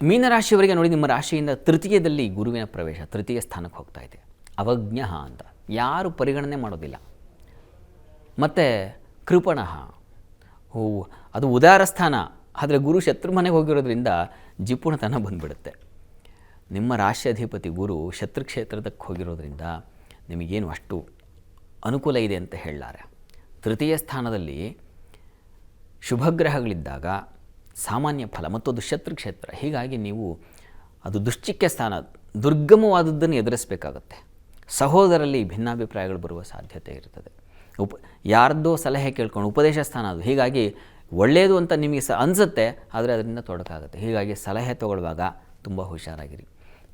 ಮೀನರಾಶಿಯವರಿಗೆ ನೋಡಿ, ನಿಮ್ಮ ರಾಶಿಯಿಂದ ತೃತೀಯದಲ್ಲಿ ಗುರುವಿನ ಪ್ರವೇಶ, ತೃತೀಯ ಸ್ಥಾನಕ್ಕೆ ಹೋಗ್ತಾ ಇದೆ. ಅವಜ್ಞ ಅಂತ ಯಾರು ಪರಿಗಣನೆ ಮಾಡೋದಿಲ್ಲ. ಮತ್ತು ಕೃಪಣಃ, ಅದು ಉದಾರ ಸ್ಥಾನ. ಆದರೆ ಗುರು ಶತ್ರು ಮನೆಗೆ ಹೋಗಿರೋದ್ರಿಂದ ಜಿಪುಣತನ ಬಂದುಬಿಡುತ್ತೆ. ನಿಮ್ಮ ರಾಶ್ಯಾಧಿಪತಿ ಗುರು ಶತ್ರುಕ್ಷೇತ್ರದಕ್ಕೆ ಹೋಗಿರೋದ್ರಿಂದ ನಿಮಗೇನು ಅಷ್ಟು ಅನುಕೂಲ ಇದೆ ಅಂತ ಹೇಳಲಾರೆ. ತೃತೀಯ ಸ್ಥಾನದಲ್ಲಿ ಶುಭಗ್ರಹಗಳಿದ್ದಾಗ ಸಾಮಾನ್ಯ ಫಲ, ಮತ್ತು ಅದು ಶತ್ರುಕ್ಷೇತ್ರ. ಹೀಗಾಗಿ ನೀವು ಅದು ದುಶ್ಚಿಕ್ಯ ಸ್ಥಾನ, ದುರ್ಗಮವಾದದ್ದನ್ನು ಎದುರಿಸಬೇಕಾಗತ್ತೆ. ಸಹೋದರಲ್ಲಿ ಭಿನ್ನಾಭಿಪ್ರಾಯಗಳು ಬರುವ ಸಾಧ್ಯತೆ ಇರ್ತದೆ. ಯಾರ್ದೋ ಸಲಹೆ ಕೇಳ್ಕೊಂಡು, ಉಪದೇಶ ಸ್ಥಾನ ಅದು. ಹೀಗಾಗಿ ಒಳ್ಳೆಯದು ಅಂತ ನಿಮಗೆ ಅನಿಸುತ್ತೆ, ಆದರೆ ಅದರಿಂದ ತೊಡಕಾಗುತ್ತೆ. ಹೀಗಾಗಿ ಸಲಹೆ ತೊಗೊಳ್ಳುವಾಗ ತುಂಬ ಹುಷಾರಾಗಿರಿ.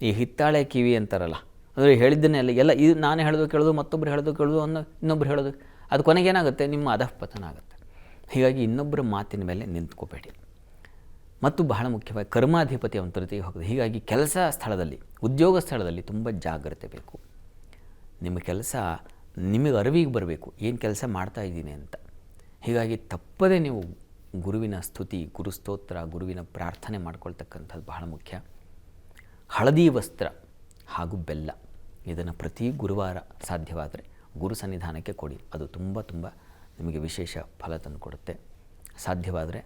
ಈ ಹಿತ್ತಾಳೆ ಕಿವಿ ಅಂತಾರಲ್ಲ, ಅಂದರೆ ಹೇಳಿದ್ದನ್ನೆಲ್ಲ ಎಲ್ಲ ಇದು ನಾನು ಹೇಳೋದು ಕೇಳೋದು, ಮತ್ತೊಬ್ಬರು ಹೇಳೋದು ಕೇಳೋದು, ಇನ್ನೊಬ್ಬರು ಹೇಳೋದು, ಅದು ಕೊನೆಗೇನಾಗುತ್ತೆ, ನಿಮ್ಮ ಅಧಃಪತನ ಆಗುತ್ತೆ. ಹೀಗಾಗಿ ಇನ್ನೊಬ್ಬರ ಮಾತಿನ ಮೇಲೆ ನಿಂತ್ಕೋಬೇಡಿ. ಮತ್ತು ಬಹಳ ಮುಖ್ಯವಾಗಿ ಕರ್ಮಾಧಿಪತಿ ಅವನ ತೃತೀಯ ಹೋಗೋದು. ಹೀಗಾಗಿ ಕೆಲಸ ಸ್ಥಳದಲ್ಲಿ, ಉದ್ಯೋಗ ಸ್ಥಳದಲ್ಲಿ ತುಂಬ ಜಾಗ್ರತೆ ಬೇಕು. ನಿಮ್ಮ ಕೆಲಸ ನಿಮಗೆ ಅರಿವಿಗೆ ಬರಬೇಕು, ಏನು ಕೆಲಸ ಮಾಡ್ತಾ ಇದ್ದೀನಿ ಅಂತ. ಹೀಗಾಗಿ ತಪ್ಪದೇ ನೀವು ಗುರುವಿನ ಸ್ತುತಿ, ಗುರುಸ್ತೋತ್ರ, ಗುರುವಿನ ಪ್ರಾರ್ಥನೆ ಮಾಡ್ಕೊಳ್ತಕ್ಕಂಥದ್ದು ಬಹಳ ಮುಖ್ಯ. ಹಳದಿ ವಸ್ತ್ರ ಹಾಗೂ ಬೆಲ್ಲ, ಇದನ್ನು ಪ್ರತಿ ಗುರುವಾರ ಸಾಧ್ಯವಾದರೆ ಗುರು ಸನ್ನಿಧಾನಕ್ಕೆ ಕೊಡಿ. ಅದು ತುಂಬ ನಿಮಗೆ ವಿಶೇಷ ಫಲ ತಂದುಕೊಡುತ್ತೆ. ಸಾಧ್ಯವಾದರೆ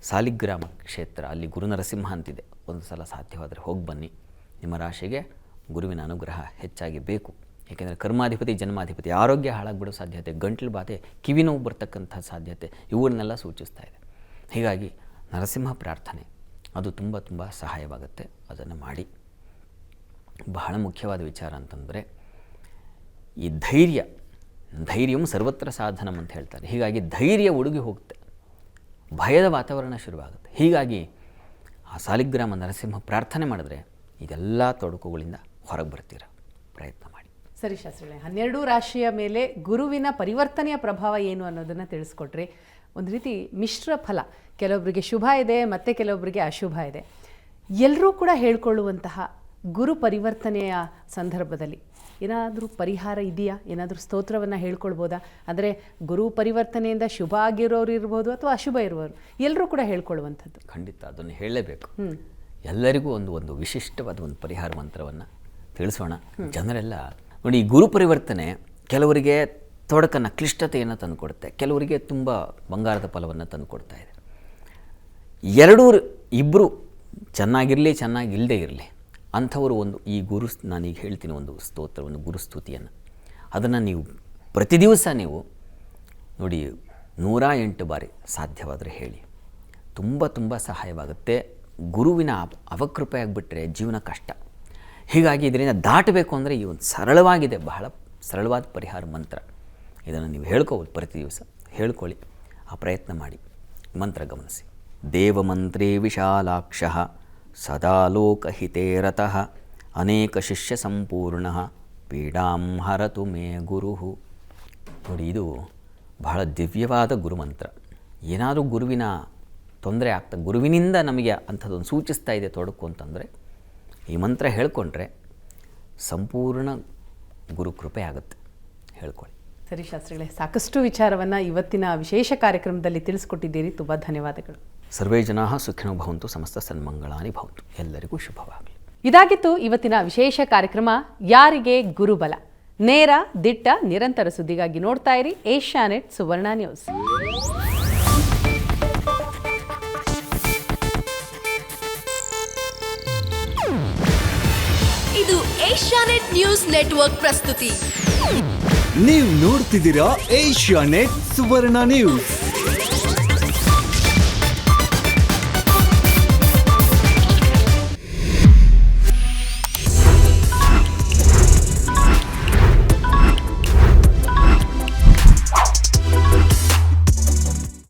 ಸಾಲಿಗ್ರಾಮ ಕ್ಷೇತ್ರ, ಅಲ್ಲಿ ಗುರು ನರಸಿಂಹ ಅಂತಿದೆ, ಒಂದು ಸಲ ಸಾಧ್ಯವಾದರೆ ಹೋಗಿ ಬನ್ನಿ. ನಿಮ್ಮ ರಾಶಿಗೆ ಗುರುವಿನ ಅನುಗ್ರಹ ಹೆಚ್ಚಾಗಿ ಬೇಕು. ಏಕೆಂದರೆ ಕರ್ಮಾಧಿಪತಿ, ಜನ್ಮಾಧಿಪತಿ, ಆರೋಗ್ಯ ಹಾಳಾಗಿಬಿಡೋ ಸಾಧ್ಯತೆ, ಗಂಟಲು ಬಾಧೆ, ಕಿವಿ ನೋವು ಬರ್ತಕ್ಕಂಥ ಸಾಧ್ಯತೆ, ಇವುಗಳನ್ನೆಲ್ಲ ಸೂಚಿಸ್ತಾ ಇದೆ. ಹೀಗಾಗಿ ನರಸಿಂಹ ಪ್ರಾರ್ಥನೆ ಅದು ತುಂಬ ಸಹಾಯವಾಗುತ್ತೆ, ಅದನ್ನು ಮಾಡಿ. ಬಹಳ ಮುಖ್ಯವಾದ ವಿಚಾರ ಅಂತಂದರೆ ಈ ಧೈರ್ಯಂ ಸರ್ವತ್ರ ಸಾಧನಂ ಅಂತ ಹೇಳ್ತಾರೆ. ಹೀಗಾಗಿ ಧೈರ್ಯ ಉಡುಗಿ ಹೋಗುತ್ತೆ, ಭಯದ ವಾತಾವರಣ ಶುರುವಾಗುತ್ತೆ. ಹೀಗಾಗಿ ಆ ಸಾಲಿಗ್ರಾಮ ನರಸಿಂಹ ಪ್ರಾರ್ಥನೆ ಮಾಡಿದ್ರೆ ಇದೆಲ್ಲ ತೊಡಕುಗಳಿಂದ ಹೊರಗೆ ಬರ್ತೀರ, ಪ್ರಯತ್ನ ಮಾಡಿ. ಸರಿ ಶಾಸ್ತ್ರಿಗಳೇ, 12 ರಾಶಿಯ ಮೇಲೆ ಗುರುವಿನ ಪರಿವರ್ತನೆಯ ಪ್ರಭಾವ ಏನು ಅನ್ನೋದನ್ನು ತಿಳಿಸ್ಕೊಟ್ರಿ. ಒಂದು ರೀತಿ ಮಿಶ್ರ ಫಲ, ಕೆಲವೊಬ್ಬರಿಗೆ ಶುಭ ಇದೆ ಮತ್ತು ಕೆಲವೊಬ್ಬರಿಗೆ ಅಶುಭ ಇದೆ. ಎಲ್ಲರೂ ಕೂಡ ಹೇಳ್ಕೊಳ್ಳುವಂತಹ ಗುರು ಪರಿವರ್ತನೆಯ ಸಂದರ್ಭದಲ್ಲಿ ಏನಾದರೂ ಪರಿಹಾರ ಇದೆಯಾ? ಏನಾದರೂ ಸ್ತೋತ್ರವನ್ನು ಹೇಳ್ಕೊಳ್ಬೋದಾ? ಅಂದರೆ ಗುರು ಪರಿವರ್ತನೆಯಿಂದ ಶುಭ ಆಗಿರೋರು ಇರ್ಬೋದು ಅಥವಾ ಅಶುಭ ಇರುವವರು, ಎಲ್ಲರೂ ಕೂಡ ಹೇಳ್ಕೊಳ್ಳುವಂಥದ್ದು. ಖಂಡಿತ ಅದನ್ನು ಹೇಳಲೇಬೇಕು. ಎಲ್ಲರಿಗೂ ಒಂದು ವಿಶಿಷ್ಟವಾದ ಒಂದು ಪರಿಹಾರ ಮಂತ್ರವನ್ನು ತಿಳಿಸೋಣ. ಜನರೆಲ್ಲ ನೋಡಿ, ಗುರು ಪರಿವರ್ತನೆ ಕೆಲವರಿಗೆ ತೊಡಕನ್ನು, ಕ್ಲಿಷ್ಟತೆಯನ್ನು ತಂದುಕೊಡುತ್ತೆ, ಕೆಲವರಿಗೆ ತುಂಬ ಬಂಗಾರದ ಫಲವನ್ನು ತಂದುಕೊಡ್ತಾ ಇದೆ. ಇಬ್ಬರು ಚೆನ್ನಾಗಿರಲಿ, ಚೆನ್ನಾಗಿಲ್ಲದೆ ಇರಲಿ ಅಂಥವರು ಈ ನಾನೀಗ ಹೇಳ್ತೀನಿ ಒಂದು ಸ್ತೋತ್ರ, ಒಂದು ಗುರುಸ್ತುತಿಯನ್ನು, ಅದನ್ನು ನೀವು ಪ್ರತಿ ದಿವಸ ನೀವು ನೋಡಿ 108 ಬಾರಿ ಸಾಧ್ಯವಾದರೆ ಹೇಳಿ. ತುಂಬ ಸಹಾಯವಾಗುತ್ತೆ. ಗುರುವಿನ ಅವಕೃಪೆ ಆಗಿಬಿಟ್ರೆ ಜೀವನ ಕಷ್ಟ. ಹೀಗಾಗಿ ಇದರಿಂದ ದಾಟಬೇಕು ಅಂದರೆ ಈ ಒಂದು ಸರಳವಾಗಿದೆ, ಬಹಳ ಸರಳವಾದ ಪರಿಹಾರ ಮಂತ್ರ. ಇದನ್ನು ನೀವು ಹೇಳ್ಕೋಬೋದು, ಪ್ರತಿ ದಿವಸ ಹೇಳ್ಕೊಳ್ಳಿ, ಆ ಪ್ರಯತ್ನ ಮಾಡಿ. ಮಂತ್ರ ಗಮನಿಸಿ. ದೇವಮಂತ್ರೇ ವಿಶಾಲಾಕ್ಷಃ ಸದಾ ಲೋಕಹಿತೇ ರತಃ ಅನೇಕ ಶಿಷ್ಯ ಸಂಪೂರ್ಣ ಪೀಡಾಂ ಹರತು ಮೇ ಗುರುಹು. ನೋಡಿ, ಇದು ಬಹಳ ದಿವ್ಯವಾದ ಗುರುಮಂತ್ರ. ಏನಾದರೂ ಗುರುವಿನ ತೊಂದರೆ ಆಗ್ತಾ ಗುರುವಿನಿಂದ ನಮಗೆ ಅಂಥದ್ದೊಂದು ಸೂಚಿಸ್ತಾ ಇದೆ ತೊಡಕು ಅಂತಂದರೆ ಈ ಮಂತ್ರ ಹೇಳ್ಕೊಂಡ್ರೆ ಸಂಪೂರ್ಣ ಗುರು ಕೃಪೆ ಆಗುತ್ತೆ. ಹೇಳ್ಕೊಳ್ಳಿ. ಸರಿ ಶಾಸ್ತ್ರಿಗಳೇ, ಸಾಕಷ್ಟು ವಿಚಾರವನ್ನು ಇವತ್ತಿನ ವಿಶೇಷ ಕಾರ್ಯಕ್ರಮದಲ್ಲಿ ತಿಳಿಸ್ಕೊಟ್ಟಿದ್ದೀರಿ. ತುಂಬ ಧನ್ಯವಾದಗಳು. ಸರ್ವೇ ಜನಾಃ ಸುಖಿನೋ ಭವಂತು, ಸಮಸ್ತ ಸನ್ಮಂಗಳಾನಿ ಭವಂತು. ಎಲ್ಲರಿಗೂ ಶುಭವಾಗಲಿ. ಇದಾಗಿತ್ತು ಇವತ್ತಿನ ವಿಶೇಷ ಕಾರ್ಯಕ್ರಮ ಯಾರಿಗೆ ಗುರುಬಲ. ನೇರ, ದಿಟ್ಟ, ನಿರಂತರ ಸುದ್ದಿಗಾಗಿ ನೋಡ್ತಾ ಇರಿ ಏಷ್ಯಾನೆಟ್ ಸುವರ್ಣ ನ್ಯೂಸ್. ಇದು ಏಷ್ಯಾನೆಟ್ ನ್ಯೂಸ್ ನೆಟ್ವರ್ಕ್ ಪ್ರಸ್ತುತಿ. ನೀವು ನೋಡ್ತಿದ್ದೀರಾ ಏಷ್ಯಾನೆಟ್ ಸುವರ್ಣ ನ್ಯೂಸ್.